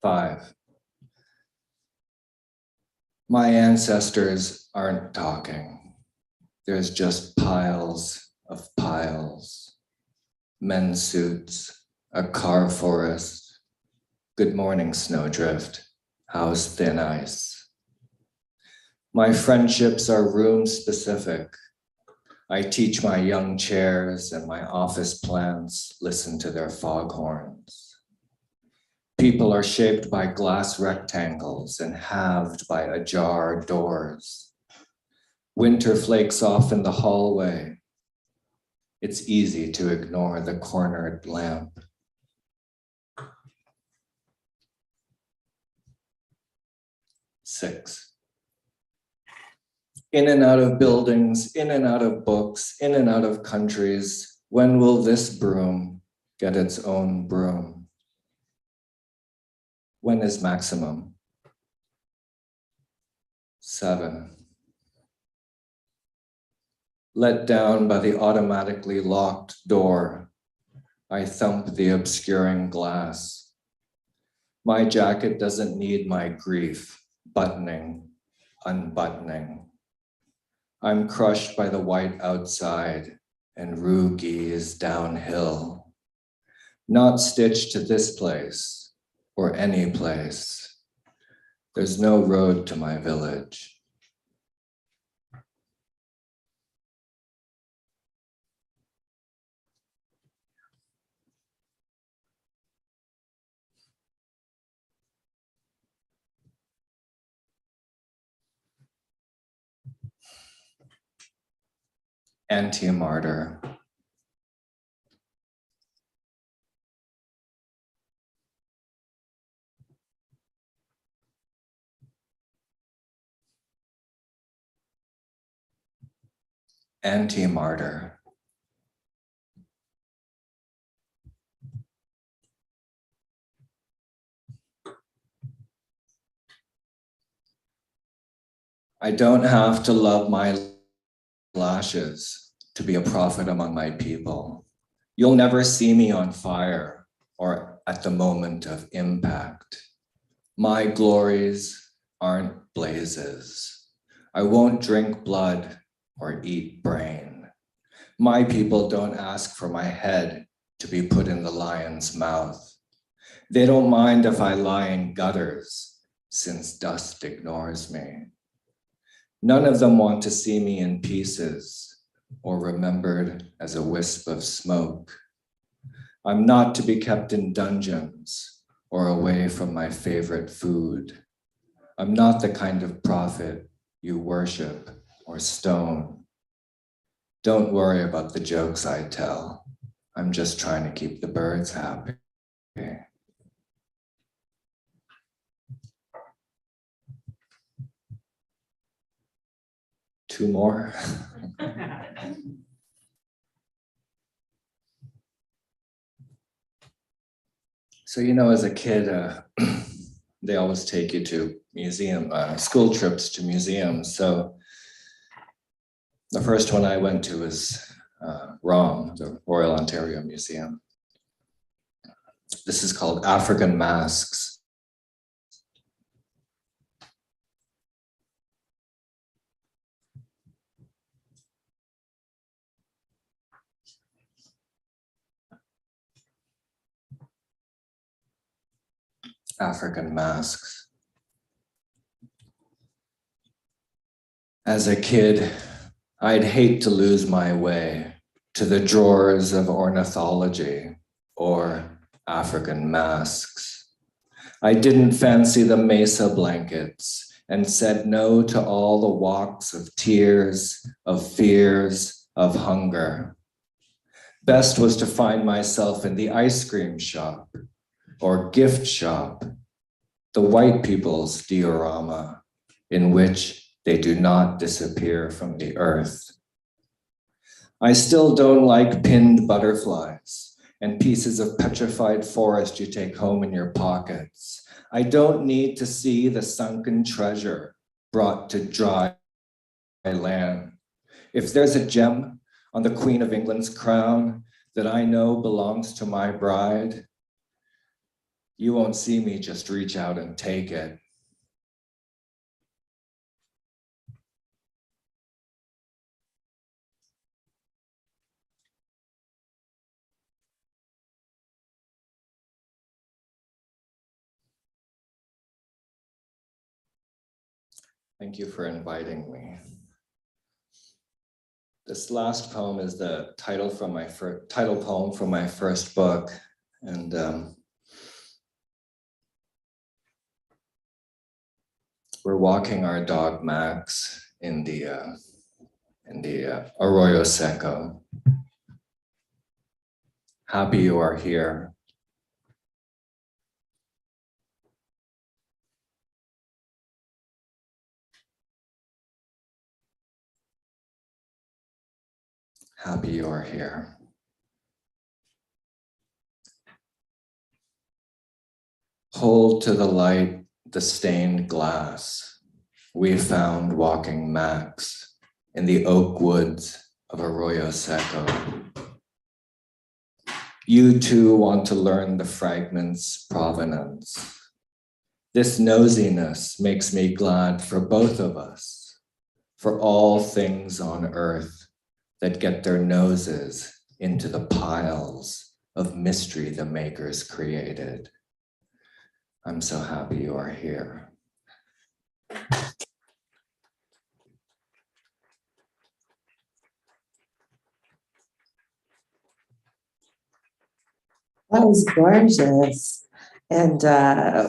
5. My ancestors aren't talking. There's just piles of piles. Men's suits, a car forest. Good morning, snowdrift. How's thin ice? My friendships are room specific. I teach my young chairs and my office plants listen to their foghorns. People are shaped by glass rectangles and halved by ajar doors. Winter flakes off in the hallway. It's easy to ignore the cornered lamp. Six. In and out of buildings, in and out of books, in and out of countries. When will this broom get its own broom? When is maximum? 7. Let down by the automatically locked door, I thump the obscuring glass. My jacket doesn't need my grief, buttoning, unbuttoning. I'm crushed by the white outside and Rugi is downhill. Not stitched to this place or any place. There's no road to my village. Anti-martyr. Anti-martyr. I don't have to love my lashes to be a prophet among my people. You'll never see me on fire or at the moment of impact. My glories aren't blazes. I won't drink blood or eat brain. My people don't ask for my head to be put in the lion's mouth. They don't mind if I lie in gutters, since dust ignores me. None of them want to see me in pieces or remembered as a wisp of smoke. I'm not to be kept in dungeons or away from my favorite food. I'm not the kind of prophet you worship or stone. Don't worry about the jokes I tell. I'm just trying to keep the birds happy. 2 more. So, as a kid, they always take you to school trips to museums. So the first one I went to was ROM, the Royal Ontario Museum. This is called African Masks. African masks. As a kid, I'd hate to lose my way to the drawers of ornithology or African masks. I didn't fancy the mesa blankets and said no to all the walks of tears, of fears, of hunger. Best was to find myself in the ice cream shop or gift shop, the white people's diorama, in which they do not disappear from the earth. I still don't like pinned butterflies and pieces of petrified forest you take home in your pockets. I don't need to see the sunken treasure brought to dry land. If there's a gem on the Queen of England's crown that I know belongs to my bride, You won't see me just reach out and take it. Thank you for inviting me. This last poem is the title poem from my first book, and we're walking our dog Max in the Arroyo Seco. Happy you are here. Happy you are here. Hold to the light the stained glass we found walking Max in the oak woods of Arroyo Seco. You too want to learn the fragment's provenance. This nosiness makes me glad for both of us, for all things on earth that get their noses into the piles of mystery the makers created. I'm so happy you are here. That was gorgeous. And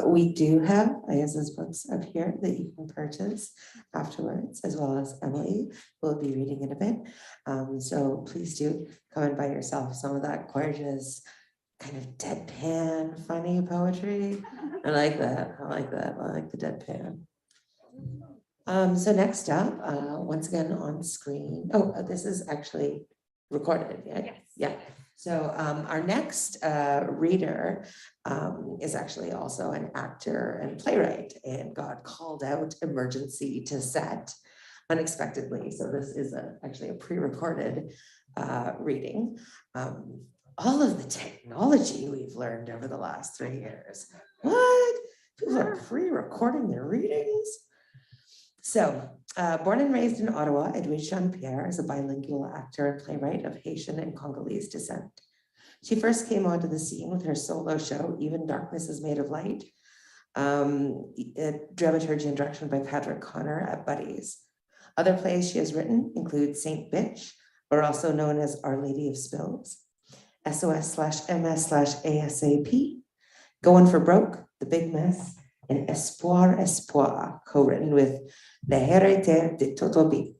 we do have Aya's books up here that you can purchase afterwards, as well as Emily will be reading in a bit. So please do come and buy yourself some of that gorgeous kind of deadpan funny poetry. I like that. I like that. I like the deadpan. So next up, once again on screen. Oh, this is actually recorded. Yeah. Yes. Yeah. So our next reader is actually also an actor and playwright and got called out emergency to set unexpectedly. So this is actually a pre-recorded reading. All of the technology we've learned over the last 3 years. What? People are pre-recording their readings? So, born and raised in Ottawa, Edwidge Jean-Pierre is a bilingual actor and playwright of Haitian and Congolese descent. She first came onto the scene with her solo show, Even Darkness is Made of Light, dramaturgy and direction by Patrick Connor at Buddies. Other plays she has written include Saint Bitch, or also known as Our Lady of Spills, SOS/MS/ASAP, Going for Broke, The Big Mess, and Espoir, co-written with Le Héritier de Totobi.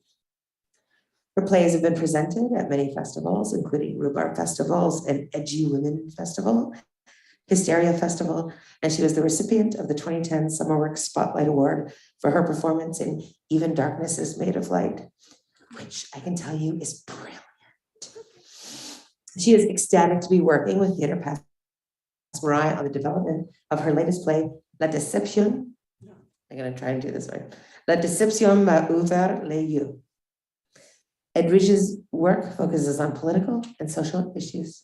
Her plays have been presented at many festivals, including Rhubarb Festivals and Edgy Women Festival, Hysteria Festival, and she was the recipient of the 2010 Summerworks Spotlight Award for her performance in Even Darkness is Made of Light, which I can tell you is brilliant. She is ecstatic to be working with Theatre Pass Marai on the development of her latest play, La Deception. I'm going to try and do this right. La Deception m'a ouvert les yeux. Edwidge's work focuses on political and social issues.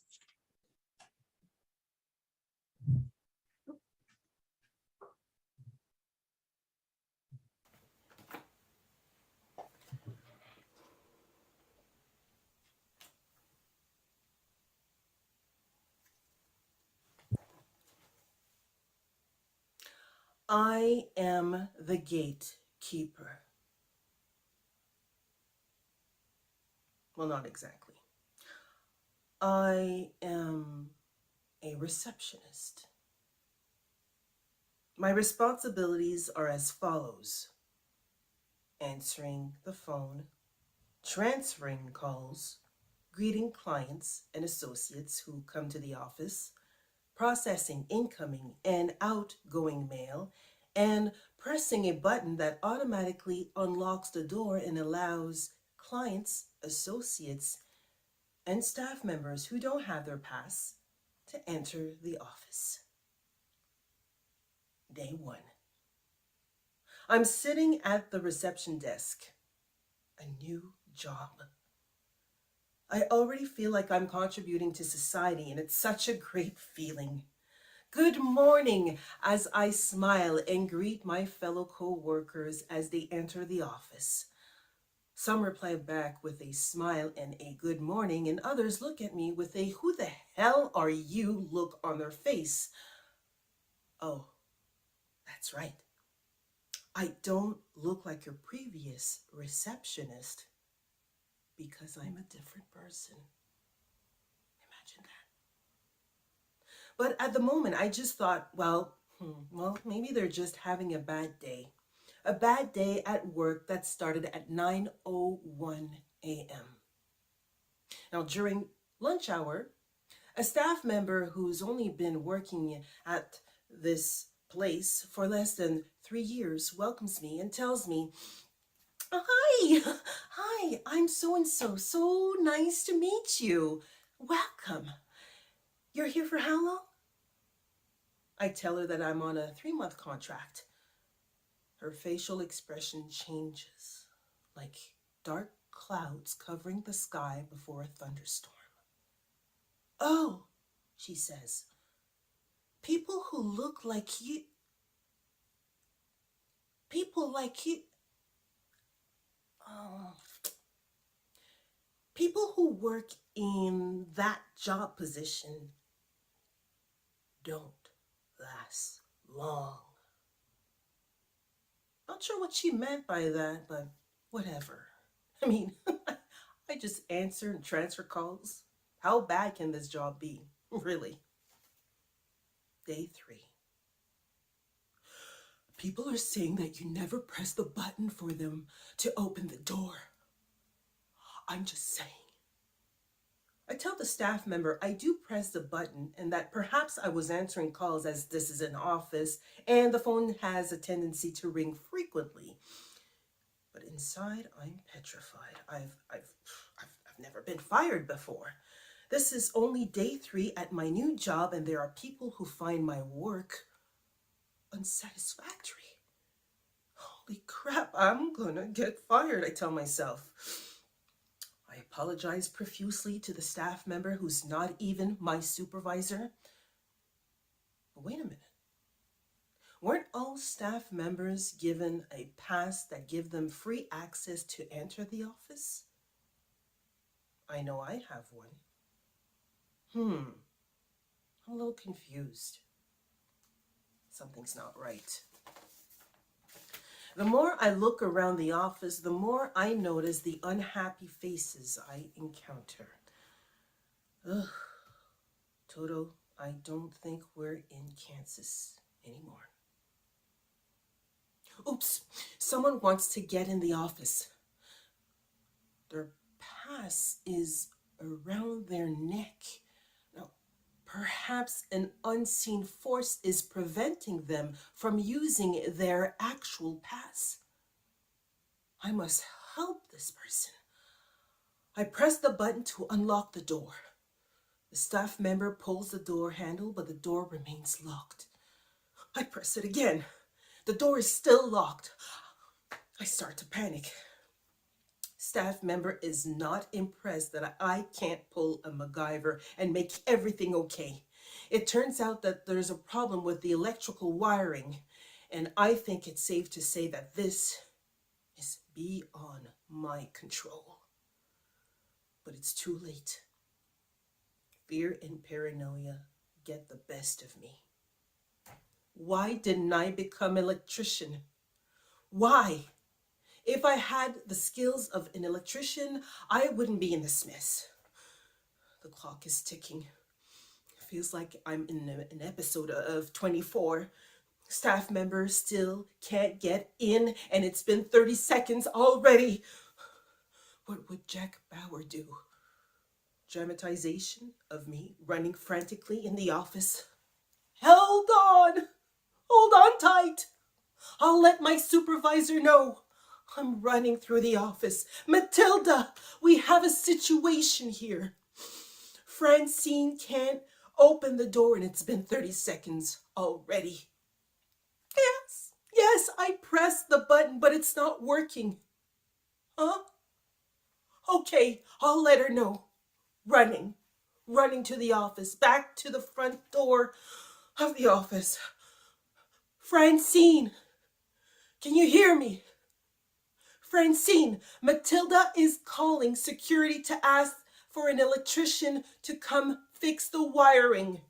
I am the gatekeeper. Well, not exactly. I am a receptionist. My responsibilities are as follows: answering the phone, transferring calls, greeting clients and associates who come to the office, processing incoming and outgoing mail, and pressing a button that automatically unlocks the door and allows clients, associates, and staff members who don't have their pass to enter the office. Day 1. I'm sitting at the reception desk. A new job. I already feel like I'm contributing to society, and it's such a great feeling. Good morning as I smile and greet my fellow co-workers as they enter the office. Some reply back with a smile and a good morning, and others look at me with a "who the hell are you" look on their face. Oh, that's right. I don't look like your previous receptionist because I'm a different person. Imagine that. But at the moment, I just thought, well, maybe they're just having a bad day. A bad day at work that started at 9:01 a.m. Now, during lunch hour, a staff member who's only been working at this place for less than 3 years welcomes me and tells me, "Hi, hi, I'm so and so. So nice to meet you. Welcome. You're here for how long?" I tell her that I'm on a 3-month contract. Her facial expression changes like dark clouds covering the sky before a thunderstorm. "Oh," she says, "people who look like you, people like you, oh, people who work in that job position don't last long." Not sure what she meant by that, but whatever. I mean, I just answer and transfer calls. How bad can this job be? Really? Day 3. "People are saying that you never press the button for them to open the door." I'm just saying. I tell the staff member I do press the button and that perhaps I was answering calls as this is an office and the phone has a tendency to ring frequently. But inside, I'm petrified. I've never been fired before. This is only day 3 at my new job, and there are people who find my work unsatisfactory. Holy crap, I'm gonna get fired, I tell myself. I apologize profusely to the staff member who's not even my supervisor. But wait a minute. Weren't all staff members given a pass that give them free access to enter the office? I know I have one. I'm a little confused. Something's not right. The more I look around the office, the more I notice the unhappy faces I encounter. Ugh, Toto, I don't think we're in Kansas anymore. Oops, someone wants to get in the office. Their pass is around their neck. Now, perhaps an unseen force is preventing them from using their actual pass. I must help this person. I press the button to unlock the door. The staff member pulls the door handle, but the door remains locked. I press it again. The door is still locked. I start to panic. Staff member is not impressed that I can't pull a MacGyver and make everything okay. It turns out that there's a problem with the electrical wiring, and I think it's safe to say that this is beyond my control. But it's too late. Fear and paranoia get the best of me. Why didn't I become an electrician? Why? If I had the skills of an electrician, I wouldn't be in this mess. The clock is ticking. It feels like I'm in an episode of 24. Staff members still can't get in, and it's been 30 seconds already. What would Jack Bauer do? Dramatization of me running frantically in the office. Hold on tight. I'll let my supervisor know. I'm running through the office. Matilda, we have a situation here. Francine can't open the door and it's been 30 seconds already. Yes, I pressed the button, but it's not working. Huh? Okay, I'll let her know. Running to the office, back to the front door. of the office. Francine, can you hear me? Francine, Matilda is calling security to ask for an electrician to come fix the wiring.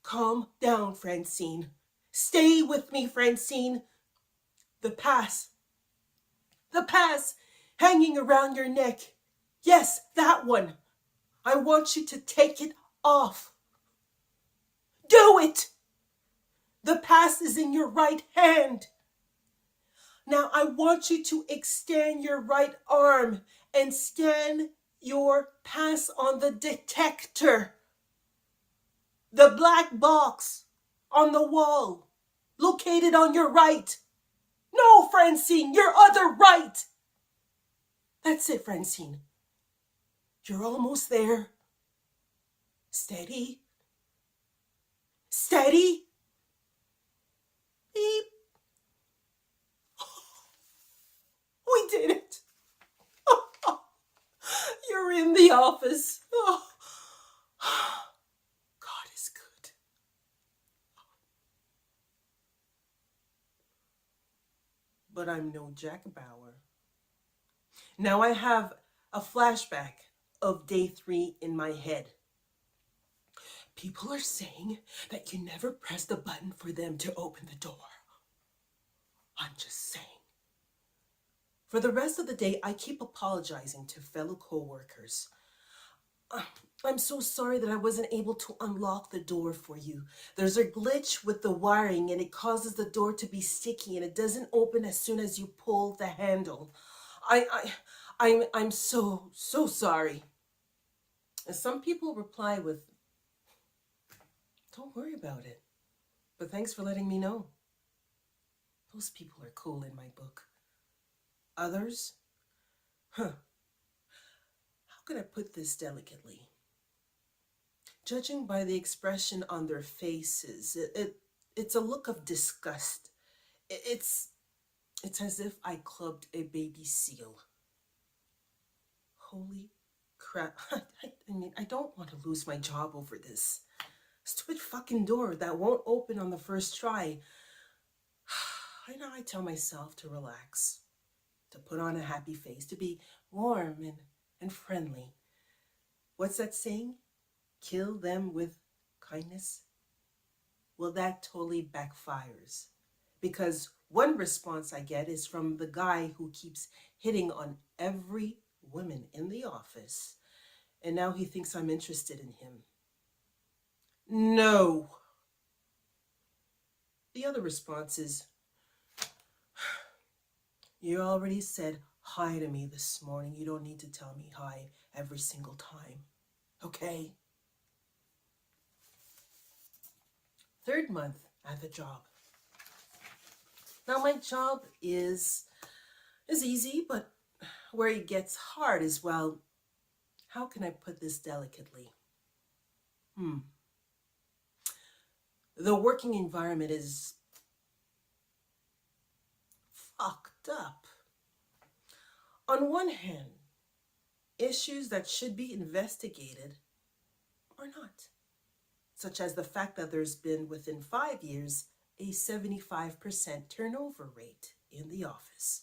Calm down, Francine. Stay with me, Francine. The pass hanging around your neck. Yes, that one. I want you to take it off. Do it! The pass is in your right hand. Now I want you to extend your right arm and scan your pass on the detector. The black box on the wall, located on your right. No, Francine, your other right. That's it, Francine. You're almost there. Steady. Steady. Beep. We did it. You're in the office. Oh. God is good. But I'm no Jack Bauer. Now I have a flashback of day 3 in my head. People are saying that you never press the button for them to open the door. I'm just saying. For the rest of the day, I keep apologizing to fellow co-workers. I'm so sorry that I wasn't able to unlock the door for you. There's a glitch with the wiring and it causes the door to be sticky and it doesn't open as soon as you pull the handle. I'm so sorry. And some people reply with, don't worry about it, but thanks for letting me know. Those people are cool in my book. Others? How can I put this delicately? Judging by the expression on their faces, it's a look of disgust. It's as if I clubbed a baby seal. Holy crap. I mean, I don't want to lose my job over this. Stupid fucking door that won't open on the first try. I know I tell myself to relax, to put on a happy face, to be warm and friendly. What's that saying? Kill them with kindness? Well, that totally backfires. Because one response I get is from the guy who keeps hitting on every woman in the office. And now he thinks I'm interested in him. No. The other response is, you already said hi to me this morning. You don't need to tell me hi every single time. Okay? 3rd month at the job. Now my job is easy, but where it gets hard is, well, how can I put this delicately? The working environment is fucked up. On one hand, issues that should be investigated are not, such as the fact that there's been, within 5 years, a 75% turnover rate in the office.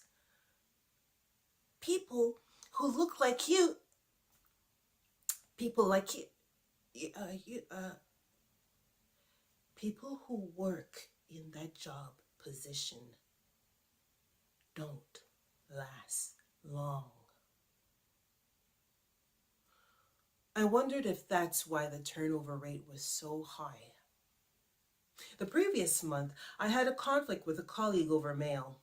People who look like you, people who work in that job position don't last long. I wondered if that's why the turnover rate was so high. The previous month, I had a conflict with a colleague over mail.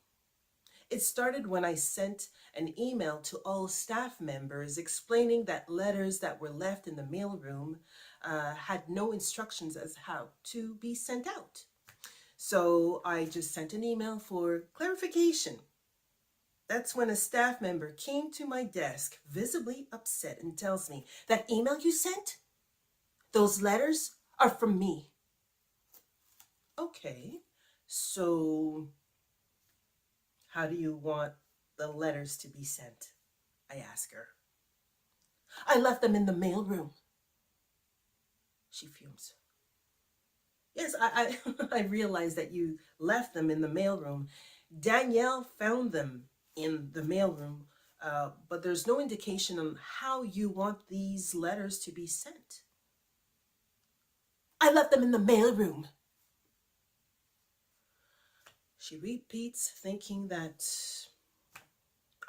It started when I sent an email to all staff members explaining that letters that were left in the mailroom had no instructions as how to be sent out. So I just sent an email for clarification. That's when a staff member came to my desk, visibly upset, and tells me, that email you sent? Those letters are from me. Okay, so how do you want the letters to be sent? I ask her. I left them in the mailroom. She fumes. Yes, I realized that you left them in the mailroom. Danielle found them in the mailroom, but there's no indication on how you want these letters to be sent. I left them in the mailroom. She repeats, thinking that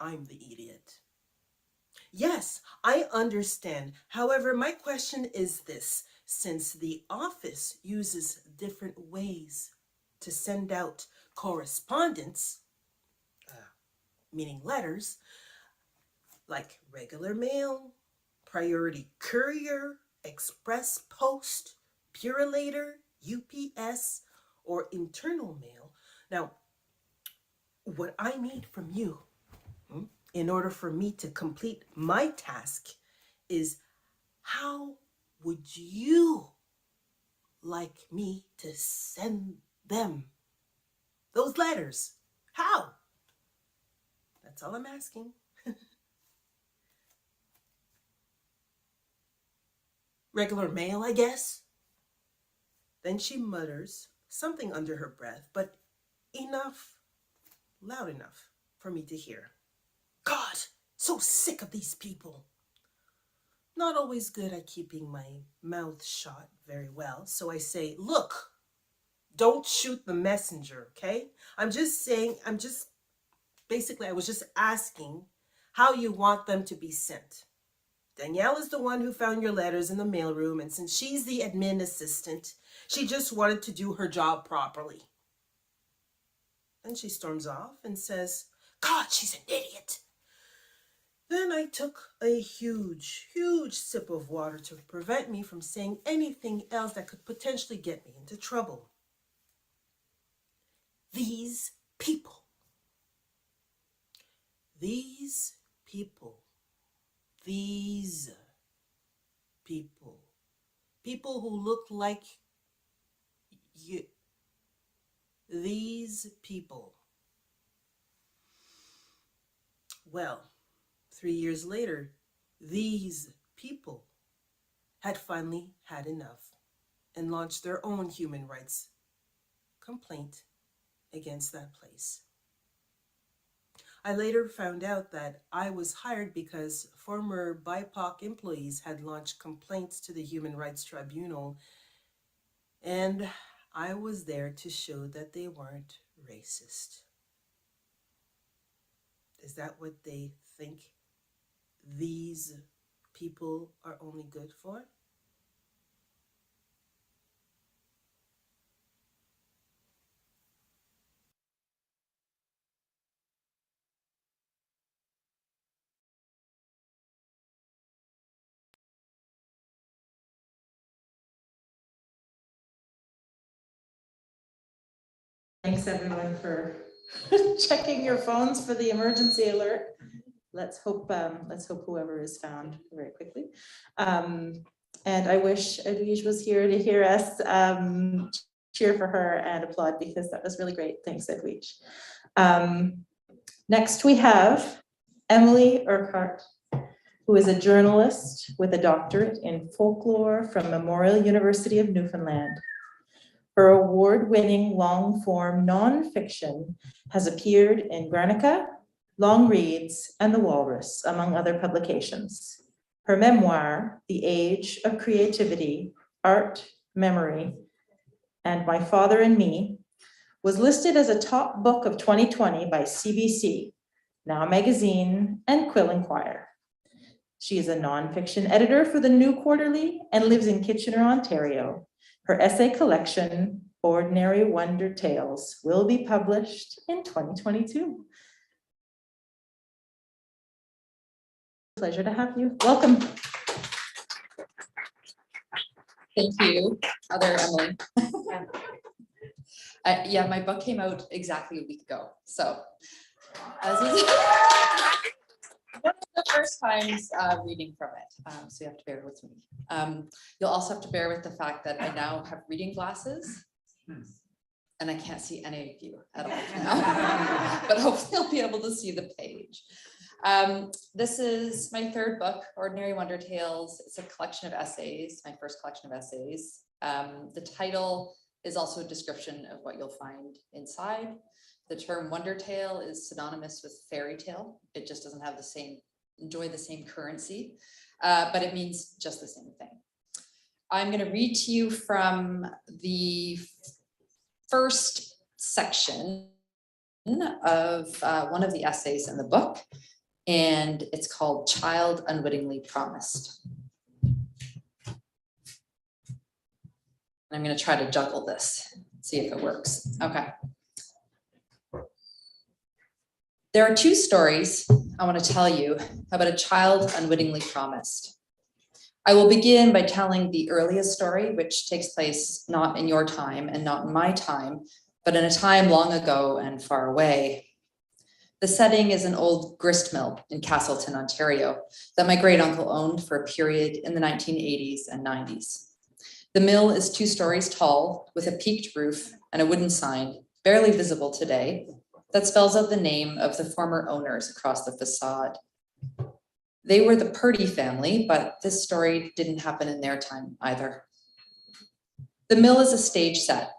I'm the idiot. Yes, I understand. However, my question is this. Since the office uses different ways to send out correspondence, meaning letters, like regular mail, priority courier, express post, Purelator, UPS, or internal mail. Now, what I need from you, in order for me to complete my task, is how would you like me to send them those letters? How? That's all I'm asking. Regular mail, I guess. Then she mutters something under her breath, but loud enough for me to hear. God, so sick of these people. Not always good at keeping my mouth shut very well, so I say, look, don't shoot the messenger, okay? I was just asking how you want them to be sent. Danielle is the one who found your letters in the mailroom, and since she's the admin assistant, she just wanted to do her job properly. Then she storms off and says, God, she's an idiot. Then I took a huge sip of water to prevent me from saying anything else that could potentially get me into trouble. These people, these people, these people, people who look like you, these people. Well, 3 years later, these people had finally had enough and launched their own human rights complaint against that place. I later found out that I was hired because former BIPOC employees had launched complaints to the Human Rights Tribunal, and I was there to show that they weren't racist. Is that what they think these people are only good for? Thanks everyone for checking your phones for the emergency alert. Let's hope whoever is found very quickly. And I wish Edwige was here to hear us cheer for her and applaud, because that was really great. Thanks, Edwige. Next we have Emily Urquhart, who is a journalist with a doctorate in folklore from Memorial University of Newfoundland. Her award-winning long-form nonfiction has appeared in Guernica, Long Reads, and The Walrus, among other publications. Her memoir, The Age of Creativity, Art, Memory, and My Father and Me, was listed as a top book of 2020 by CBC, Now Magazine, and Quill and Choir. She is a nonfiction editor for the New Quarterly and lives in Kitchener, Ontario. Her essay collection, Ordinary Wonder Tales, will be published in 2022. Pleasure to have you. Welcome. Thank you, other Emily. Yeah, my book came out exactly a week ago. So as is one of the first times reading from it. So you have to bear with me. You'll also have to bear with the fact that I now have reading glasses and I can't see any of you at all now, but hopefully I'll be able to see the page. This is my third book, Ordinary Wonder Tales. It's a collection of essays, my first collection of essays. The title is also a description of what you'll find inside. The term wonder tale is synonymous with fairy tale. It just doesn't have enjoy the same currency, but it means just the same thing. I'm going to read to you from the first section of one of the essays in the book, and it's called Child Unwittingly Promised. I'm going to try to juggle this, see if it works. Okay. There are two stories I want to tell you about a child unwittingly promised. I will begin by telling the earliest story, which takes place not in your time and not in my time, but in a time long ago and far away. The setting is an old grist mill in Castleton, Ontario, that my great uncle owned for a period in the 1980s and 90s. The mill is 2 stories tall with a peaked roof and a wooden sign, barely visible today, that spells out the name of the former owners across the facade. They were the Purdy family, but this story didn't happen in their time either. The mill is a stage set.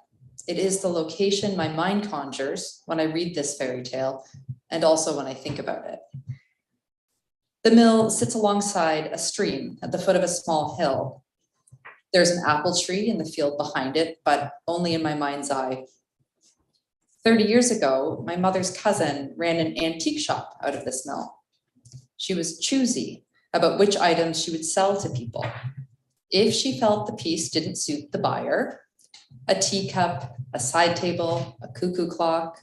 It is the location my mind conjures when I read this fairy tale and also when I think about it. The mill sits alongside a stream at the foot of a small hill. There's an apple tree in the field behind it, but only in my mind's eye. 30 years ago, my mother's cousin ran an antique shop out of this mill. She was choosy about which items she would sell to people. If she felt the piece didn't suit the buyer, a teacup, a side table, a cuckoo clock,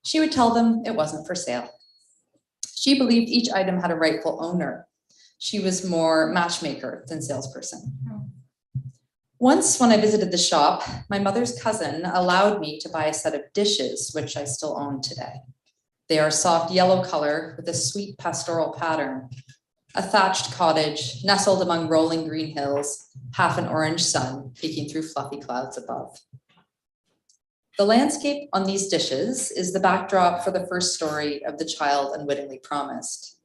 she would tell them it wasn't for sale. She believed each item had a rightful owner. She was more matchmaker than salesperson. Once, when I visited the shop, my mother's cousin allowed me to buy a set of dishes, which I still own today. They are soft yellow color with a sweet pastoral pattern. A thatched cottage nestled among rolling green hills, half an orange sun peeking through fluffy clouds above. The landscape on these dishes is the backdrop for the first story of The Child Unwittingly Promised.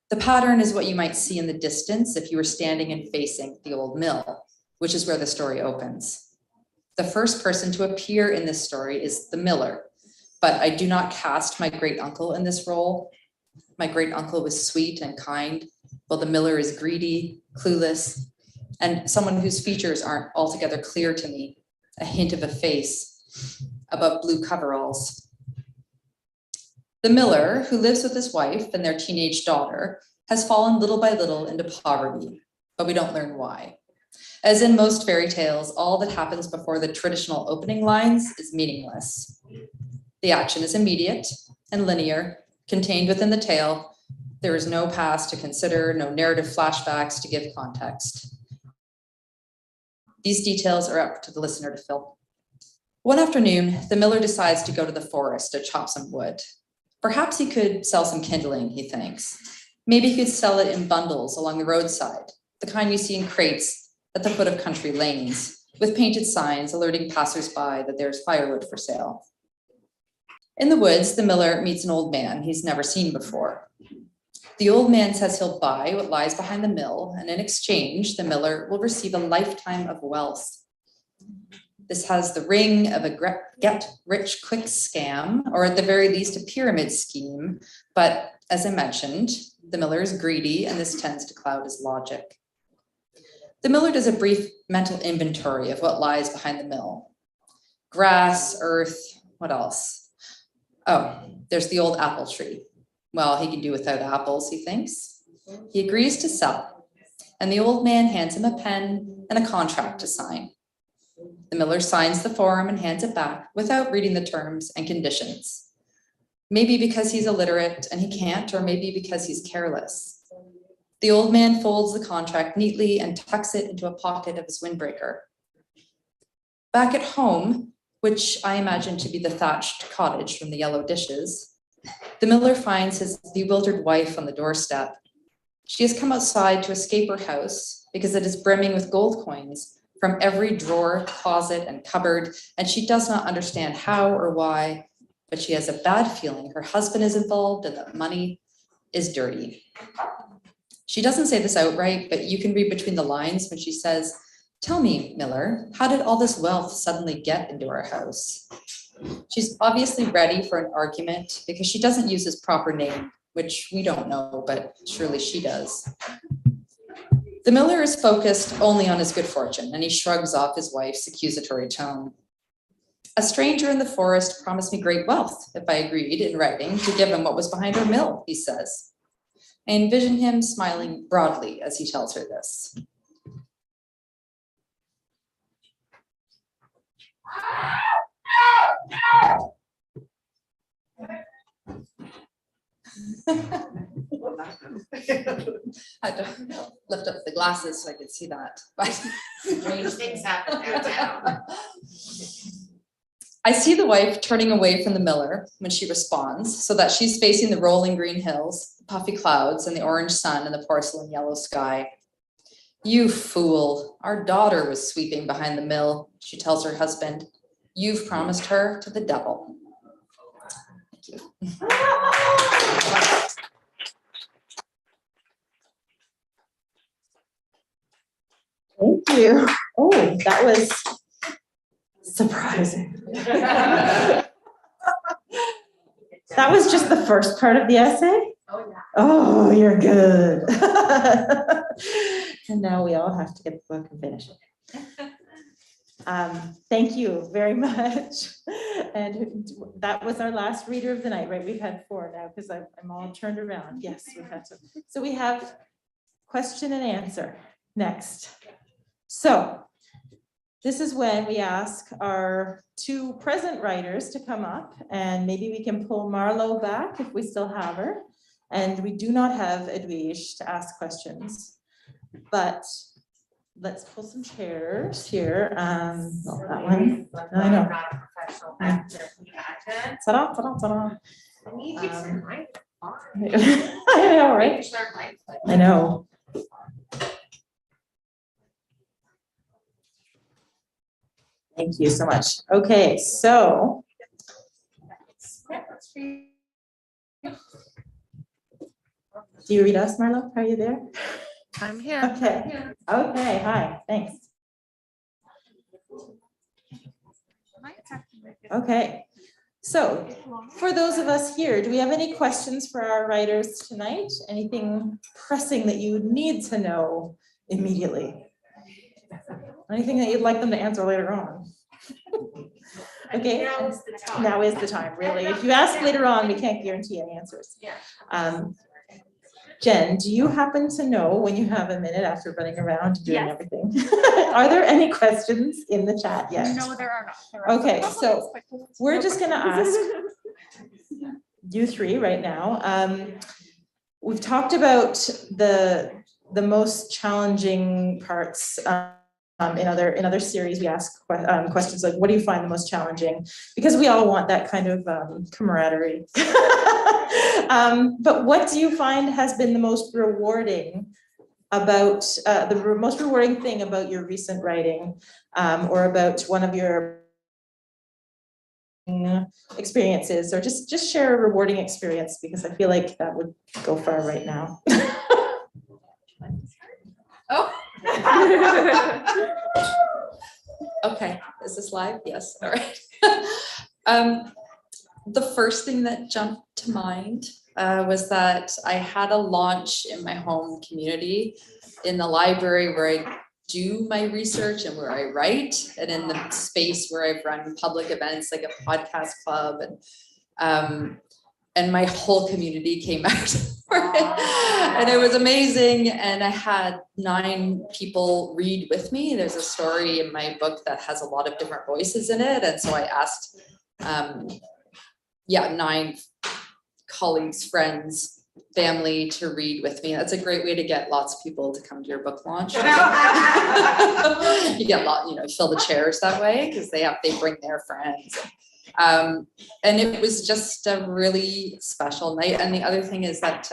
The pattern is what you might see in the distance if you were standing and facing the old mill, which is where the story opens. The first person to appear in this story is the miller, but I do not cast my great uncle in this role. My great uncle was sweet and kind, while the miller is greedy, clueless, and someone whose features aren't altogether clear to me, a hint of a face above blue coveralls. The miller, who lives with his wife and their teenage daughter, has fallen little by little into poverty, but we don't learn why. As in most fairy tales, all that happens before the traditional opening lines is meaningless. The action is immediate and linear, contained within the tale. There is no past to consider, no narrative flashbacks to give context. These details are up to the listener to fill. One afternoon, the miller decides to go to the forest to chop some wood. Perhaps he could sell some kindling, he thinks. Maybe he could sell it in bundles along the roadside, the kind you see in crates at the foot of country lanes, with painted signs alerting passersby that there's firewood for sale. In the woods, the miller meets an old man he's never seen before. The old man says he'll buy what lies behind the mill, and in exchange, the miller will receive a lifetime of wealth. This has the ring of a get-rich-quick scam, or at the very least, a pyramid scheme. But as I mentioned, the miller is greedy, and this tends to cloud his logic. The miller does a brief mental inventory of what lies behind the mill. Grass, earth, what else? Oh, there's the old apple tree. Well, he can do without apples, he thinks. He agrees to sell, and the old man hands him a pen and a contract to sign. The miller signs the form and hands it back without reading the terms and conditions. Maybe because he's illiterate and he can't, or maybe because he's careless. The old man folds the contract neatly and tucks it into a pocket of his windbreaker. Back at home, which I imagine to be the thatched cottage from the yellow dishes, the miller finds his bewildered wife on the doorstep. She has come outside to escape her house because it is brimming with gold coins from every drawer, closet, and cupboard, and she does not understand how or why, but she has a bad feeling her husband is involved and that money is dirty. She doesn't say this outright, but you can read between the lines when she says, "Tell me, Miller, how did all this wealth suddenly get into our house?" She's obviously ready for an argument because she doesn't use his proper name, which we don't know, but surely she does. The miller is focused only on his good fortune, and he shrugs off his wife's accusatory tone. "A stranger in the forest promised me great wealth if I agreed in writing to give him what was behind our mill," he says. I envision him smiling broadly as he tells her this. I had to lift up the glasses so I could see that. But Strange things happen downtown. I see the wife turning away from the miller when she responds, so that she's facing the rolling green hills, the puffy clouds, and the orange sun and the porcelain yellow sky. "You fool, our daughter was sweeping behind the mill," she tells her husband. "You've promised her to the devil." Thank you. Thank you. Oh, that was surprising. That was just the first part of the essay? Oh, yeah. Oh, you're good. And now we all have to get the book and finish it. Thank you very much. And that was our last reader of the night, right? We've had 4 now because I'm all turned around. Yes, we've had some. So we have question and answer next. So this is when we ask our 2 present writers to come up, and maybe we can pull Marlo back if we still have her. And we do not have Edwige to ask questions, but let's pull some chairs here. Well, that one. I know. I'm not a professional actor. Ta-da, ta-da, ta-da. I need you to remind me. I know, right? I know. Thank you so much. Okay, so. Do you read us, Marlo? Are you there? I'm here. Okay, okay, hi, thanks. Okay, so for those of us here, do we have any questions for our writers tonight? Anything pressing that you need to know immediately? Anything that you'd like them to answer later on? Okay, now is the time, really. If you ask later on, we can't guarantee any answers. Yeah. Jen, do you happen to know when you have a minute after running around doing Yes. everything? Are there any questions in the chat yet? No, there are not. There are Okay, some. so we're just gonna ask you 3 right now. We've talked about the most challenging parts. In other series, we ask questions like, what do you find the most challenging? Because we all want that kind of camaraderie. But what do you find has been the most rewarding about, the most rewarding thing about your recent writing, or about one of your experiences, or just share a rewarding experience, because I feel like that would go far right now. Oh. Okay, is this live? Yes, all right. The first thing that jumped to mind was that I had a launch in my home community, in the library where I do my research and where I write, and in the space where I've run public events like a podcast club, and my whole community came out for it. And it was amazing. And I had 9 people read with me. There's a story in my book that has a lot of different voices in it. And so I asked, 9 colleagues, friends, family to read with me. That's a great way to get lots of people to come to your book launch. You get fill the chairs that way because they bring their friends. And it was just a really special night. And the other thing is that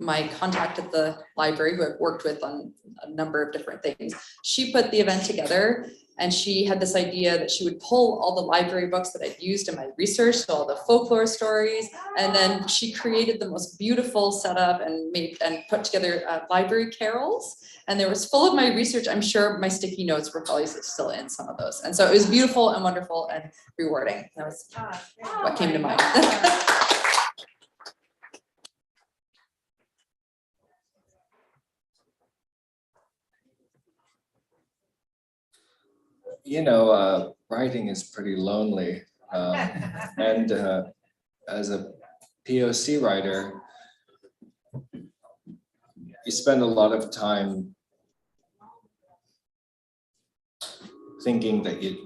my contact at the library, who I've worked with on a number of different things, she put the event together, And she had this idea that she would pull all the library books that I'd used in my research, so all the folklore stories, and then she created the most beautiful setup and put together library carols. And there was full of my research. I'm sure my sticky notes were probably still in some of those. And so it was beautiful and wonderful and rewarding. That was what came to mind. You know, writing is pretty lonely. And as a POC writer, you spend a lot of time thinking that you're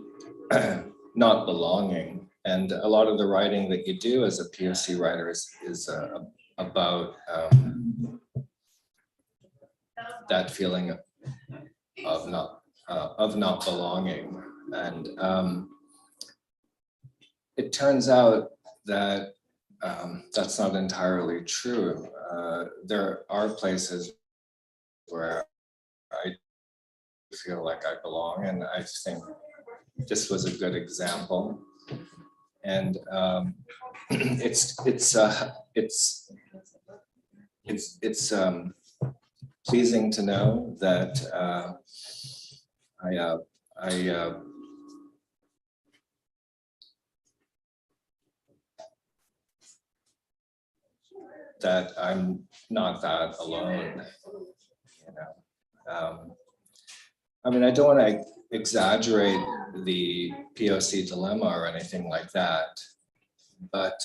not belonging. And a lot of the writing that you do as a POC writer is about that feeling of not belonging. And it turns out that that's not entirely true. There are places where I feel like I belong, and I think this was a good example. And it's pleasing to know that that I'm not that alone, you know. I mean, I don't want to exaggerate the POC dilemma or anything like that, but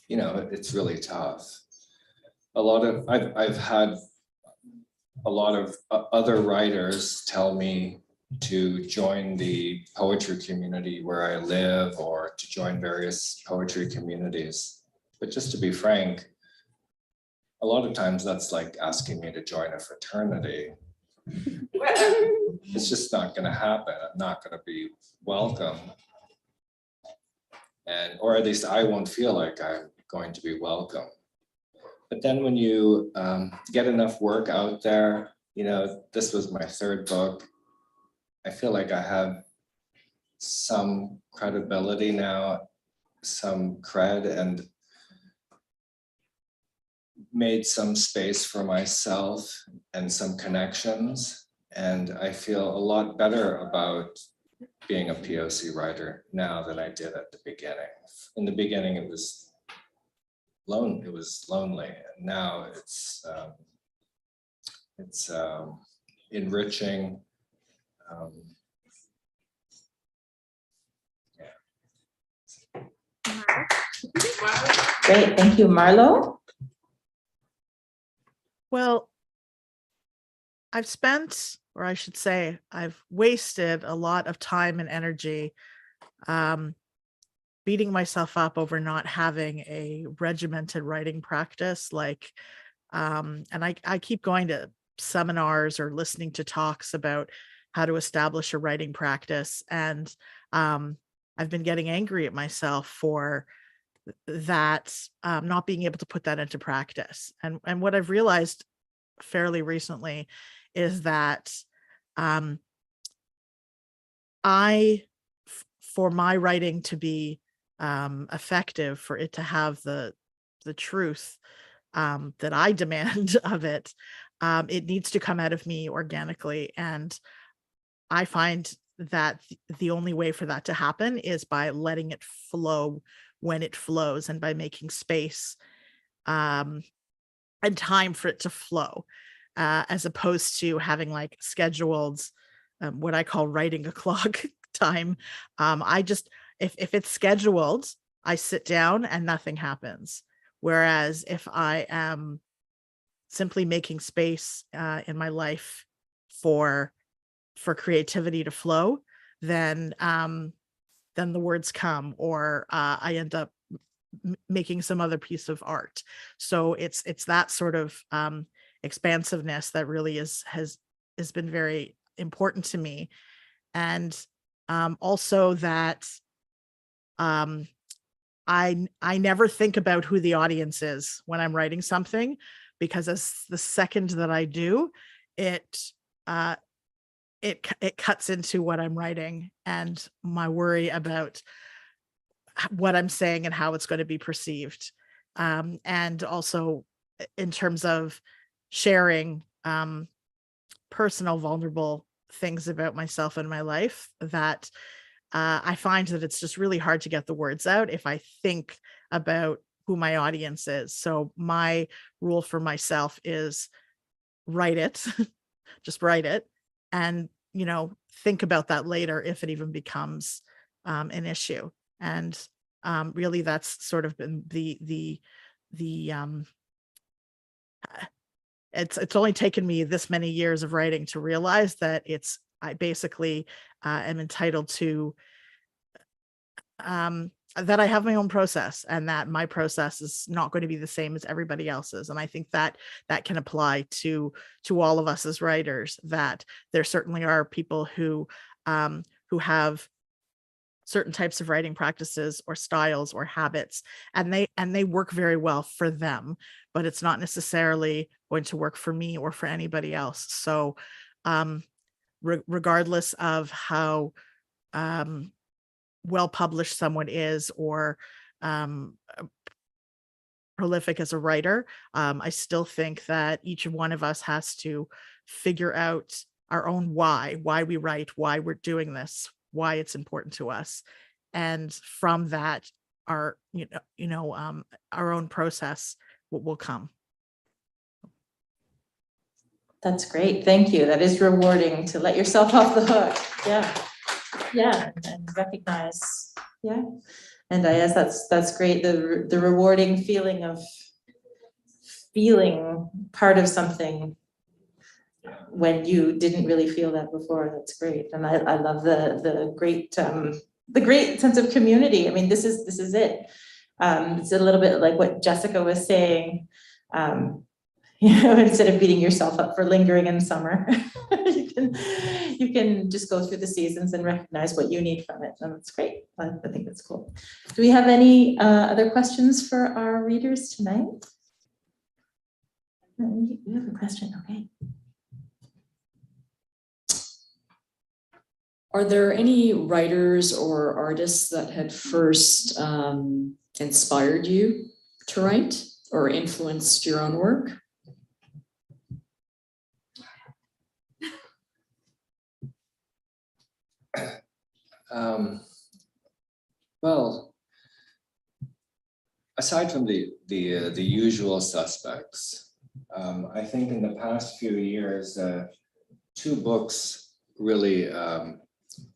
you know, it's really tough. I've had a lot of other writers tell me to join the poetry community where I live, or to join various poetry communities. But just to be frank, a lot of times that's like asking me to join a fraternity. It's just not going to happen. I'm not going to be welcome. Or at least I won't feel like I'm going to be welcome. But then when you get enough work out there, you know, this was my third book. I feel like I have some credibility now, some cred, and made some space for myself and some connections. And I feel a lot better about being a POC writer now than I did at the beginning. In the beginning, it was lonely, and now it's enriching. Great, thank you, Marlo. Well, I've spent, or I should say, I've wasted a lot of time and energy beating myself up over not having a regimented writing practice. And I keep going to seminars or listening to talks about how to establish a writing practice. And I've been getting angry at myself for that, not being able to put that into practice. And what I've realized fairly recently is that for my writing to be effective, for it to have the truth that I demand of it, it needs to come out of me organically. And I find that the only way for that to happen is by letting it flow when it flows, and by making space and time for it to flow, as opposed to having like scheduled what I call writing o'clock time. I just, if it's scheduled, I sit down and nothing happens. Whereas if I am simply making space in my life for creativity to flow, then the words come, or I end up making some other piece of art. So it's that sort of expansiveness that really has been very important to me. And also that I never think about who the audience is when I'm writing something, because as the second that I do, it it cuts into what I'm writing and my worry about what I'm saying and how it's going to be perceived. And also in terms of sharing personal, vulnerable things about myself and my life, that I find that it's just really hard to get the words out if I think about who my audience is. So my rule for myself is write it, just write it, and think about that later if it even becomes an issue. And really, that's sort of been the it's only taken me this many years of writing to realize that I basically am entitled to that I have my own process, and that my process is not going to be the same as everybody else's. And I think that can apply to all of us as writers, that there certainly are people who have certain types of writing practices or styles or habits, and they work very well for them, but it's not necessarily going to work for me or for anybody else. So regardless of how well published someone is or prolific as a writer, I still think that each one of us has to figure out our own why we write, why we're doing this, why it's important to us, and from that, our our own process will come. That's great. Thank you. That is rewarding to let yourself off the hook. Yeah, and recognize. Yeah, and I guess that's great. The rewarding feeling of feeling part of something when you didn't really feel that before. That's great, and I love the great sense of community. I mean, this is it. It's a little bit like what Jessica was saying. Instead of beating yourself up for lingering in summer, you can just go through the seasons and recognize what you need from it, and that's great. I think that's cool. Do we have any other questions for our readers tonight? We have a question. Okay. Are there any writers or artists that had first inspired you to write or influenced your own work? Well, aside from the usual suspects, I think in the past few years, 2 books really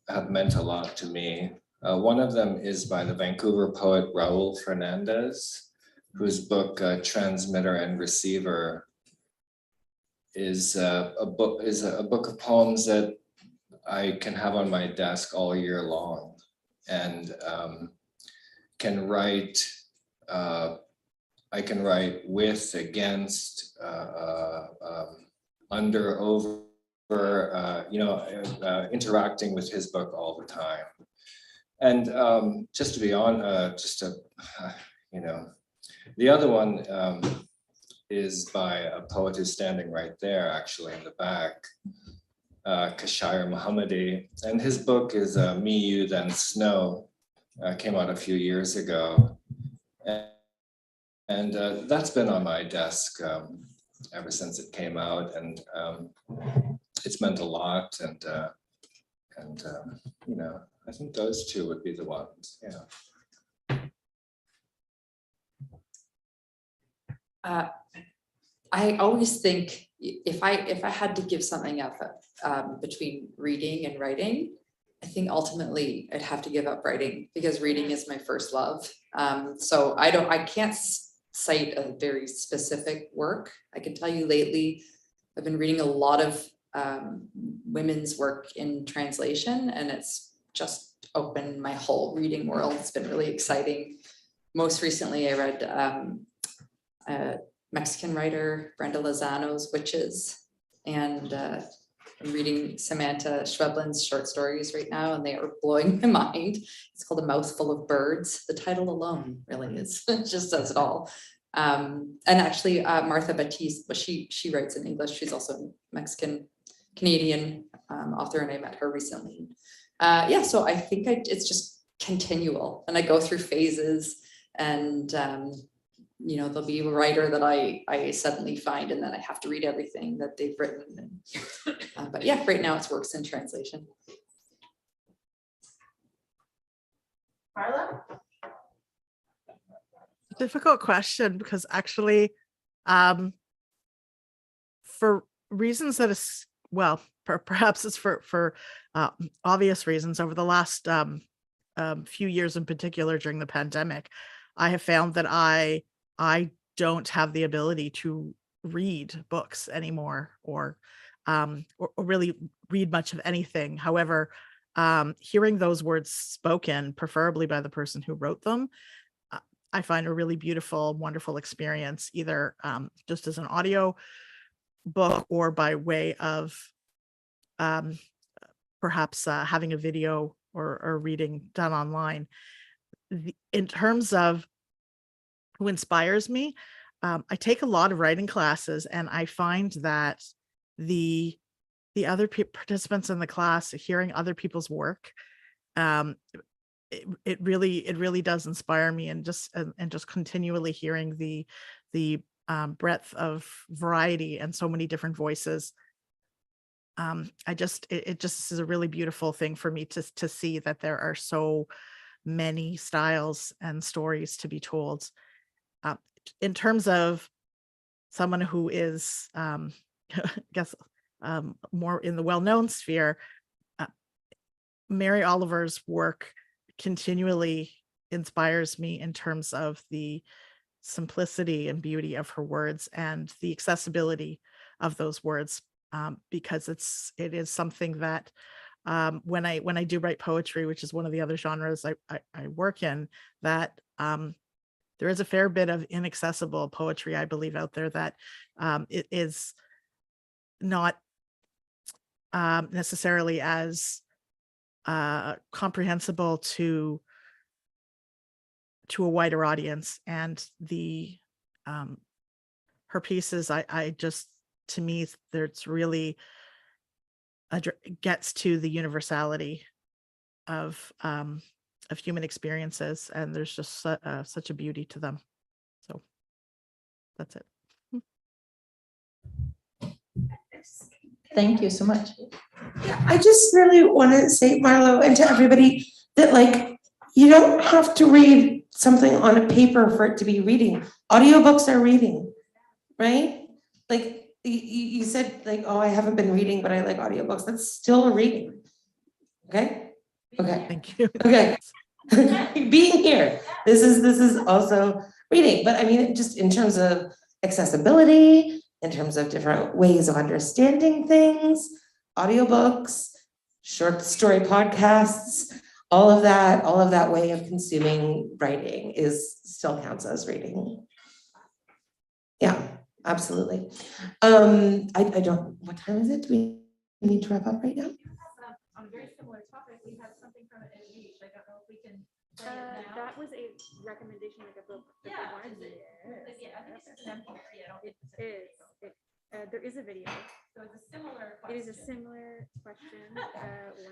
have meant a lot to me. One of them is by the Vancouver poet Raul Fernandez, whose book Transmitter and Receiver is a book of poems that I can have on my desk all year long, and can write. I can write with, against, under, over, interacting with his book all the time. And just to be on, the other one is by a poet who's standing right there, actually in the back, Kashayar Mohammadi, and his book is Me, You, Then Snow. Came out a few years ago, and that's been on my desk ever since it came out, and it's meant a lot. And I think those 2 would be the ones. Yeah. I always think if I had to give something up between reading and writing, I think ultimately I'd have to give up writing, because reading is my first love. So I can't cite a very specific work. I can tell you lately, I've been reading a lot of women's work in translation, and it's just opened my whole reading world. It's been really exciting. Most recently, I read Mexican writer Brenda Lozano's Witches, and I'm reading Samantha Schweblin's short stories right now, and they are blowing my mind. It's called A Mouthful of Birds. The title alone really is just says it all. And actually, Martha Batiste, but she writes in English. She's also Mexican. Canadian author, and I met her recently. Yeah, so I think it's just continual, and I go through phases, and there'll be a writer that I suddenly find, and then I have to read everything that they've written. But yeah, right now it's works in translation. Marla? Difficult question, because actually, for reasons that is, well, perhaps it's for obvious reasons, over the last few years in particular during the pandemic, I have found that I don't have the ability to read books anymore, or really read much of anything. However, hearing those words spoken, preferably by the person who wrote them, I find a really beautiful, wonderful experience, either just as an audio book or by way of perhaps having a video or reading done online. In terms of who inspires me, I take a lot of writing classes, and I find that the other participants in the class, hearing other people's work, it really does inspire me, and just continually hearing the breadth of variety and so many different voices. It just is a really beautiful thing for me to see that there are so many styles and stories to be told. In terms of someone who is, I guess, more in the well-known sphere, Mary Oliver's work continually inspires me in terms of the simplicity and beauty of her words and the accessibility of those words, because it is something that when I do write poetry, which is one of the other genres I work in, that there is a fair bit of inaccessible poetry, I believe, out there that it is not necessarily as comprehensible to a wider audience. And her pieces, I just, to me, there's really gets to the universality of human experiences, and there's just such a beauty to them. So that's it. Thank you so much. Yeah, I just really want to say, Marlo, and to everybody, that like, you don't have to read something on a paper for it to be reading. Audiobooks are reading, right? Like you said, like, oh, I haven't been reading, but I like audiobooks. That's still a reading. Okay? Okay. Thank you. Okay. Being here, this is also reading, but I mean, just in terms of accessibility, in terms of different ways of understanding things, audiobooks, short story podcasts, all of that way of consuming writing still counts as reading. Yeah, absolutely. I don't, what time is it? Do we need to wrap up right now? On a very similar topic, we have something from an NG. I don't know if we can. That was a recommendation, like a book that they wanted to. Yeah, I think it's just an MP3. It is. There is a video. So it's a similar question. It is a similar question.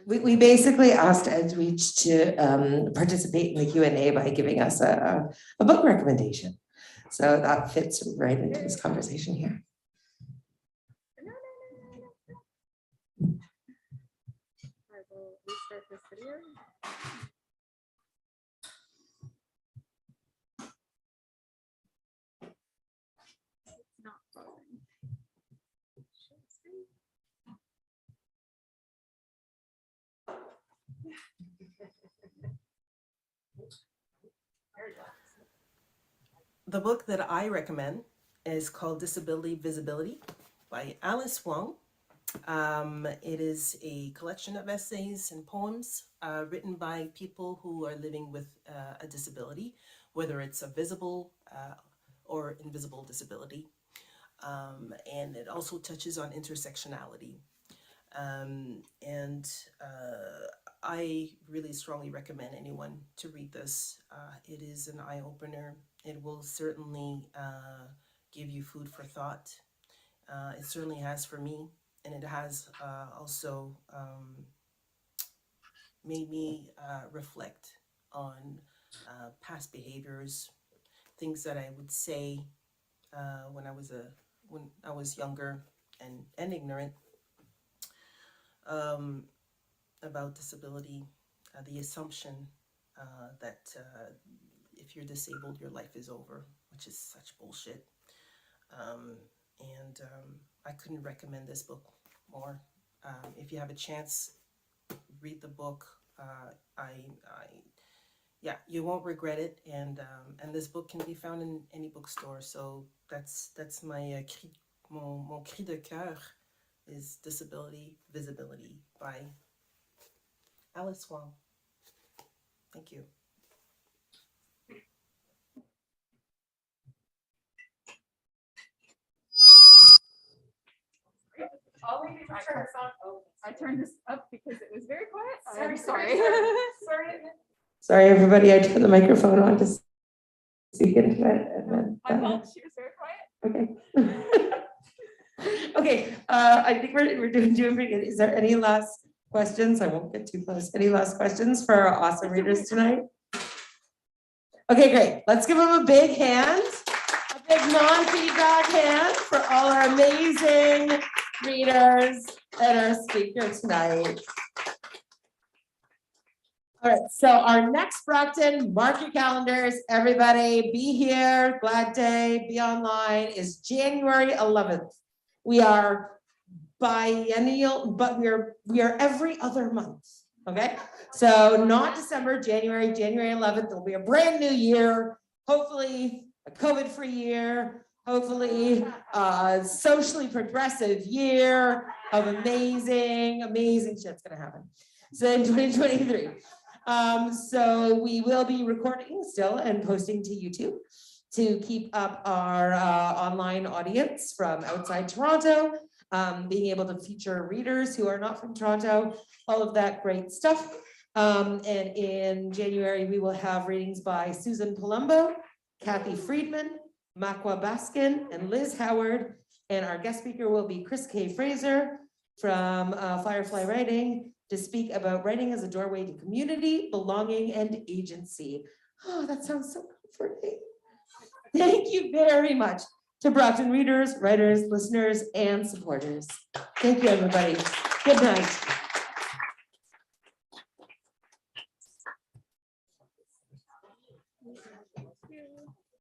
We basically asked Edgereach to participate in the Q&A by giving us a book recommendation. So that fits right into this conversation here. I will restart this video. It's not pausing. The book that I recommend is called Disability Visibility by Alice Wong. It is a collection of essays and poems written by people who are living with a disability, whether it's a visible or invisible disability. And it also touches on intersectionality. I really strongly recommend anyone to read this. It is an eye-opener. It will certainly give you food for thought. It certainly has for me. and it has also made me reflect on past behaviors, things that I would say when I was younger and ignorant about disability, the assumption that if you're disabled, your life is over, which is such bullshit. I couldn't recommend this book more. If you have a chance, read the book. Yeah, you won't regret it. And this book can be found in any bookstore. So that's my mon cri de cœur is Disability Visibility by Alice Wong. Thank you. I turned this up because it was very quiet. I'm sorry. Sorry, everybody, I turned the microphone on to speak into it. And then, My fault, she was very quiet. okay. Okay, I think we're doing pretty good. Is there any last questions? I won't get too close. Any last questions for our awesome readers tonight? Okay, great. Let's give them a big hand, a big non-feedback hand for all our amazing readers and our speaker tonight. All right, so our next Brockton, mark your calendars, everybody, be here, glad day, be online, is January 11th. We are biennial, but we are every other month, okay? So not December, January 11th, it'll be a brand new year, hopefully a COVID-free year, hopefully a socially progressive year of amazing shit's gonna happen. So in 2023. So we will be recording still and posting to YouTube to keep up our online audience from outside Toronto, being able to feature readers who are not from Toronto, all of that great stuff. And in January, we will have readings by Susan Palumbo, Kathy Friedman, Makwa Baskin, and Liz Howard. And our guest speaker will be Chris K. Fraser from Firefly Writing, to speak about writing as a doorway to community, belonging, and agency. Oh, that sounds so comforting. Thank you very much to Brockton readers, writers, listeners, and supporters. Thank you, everybody. Good night.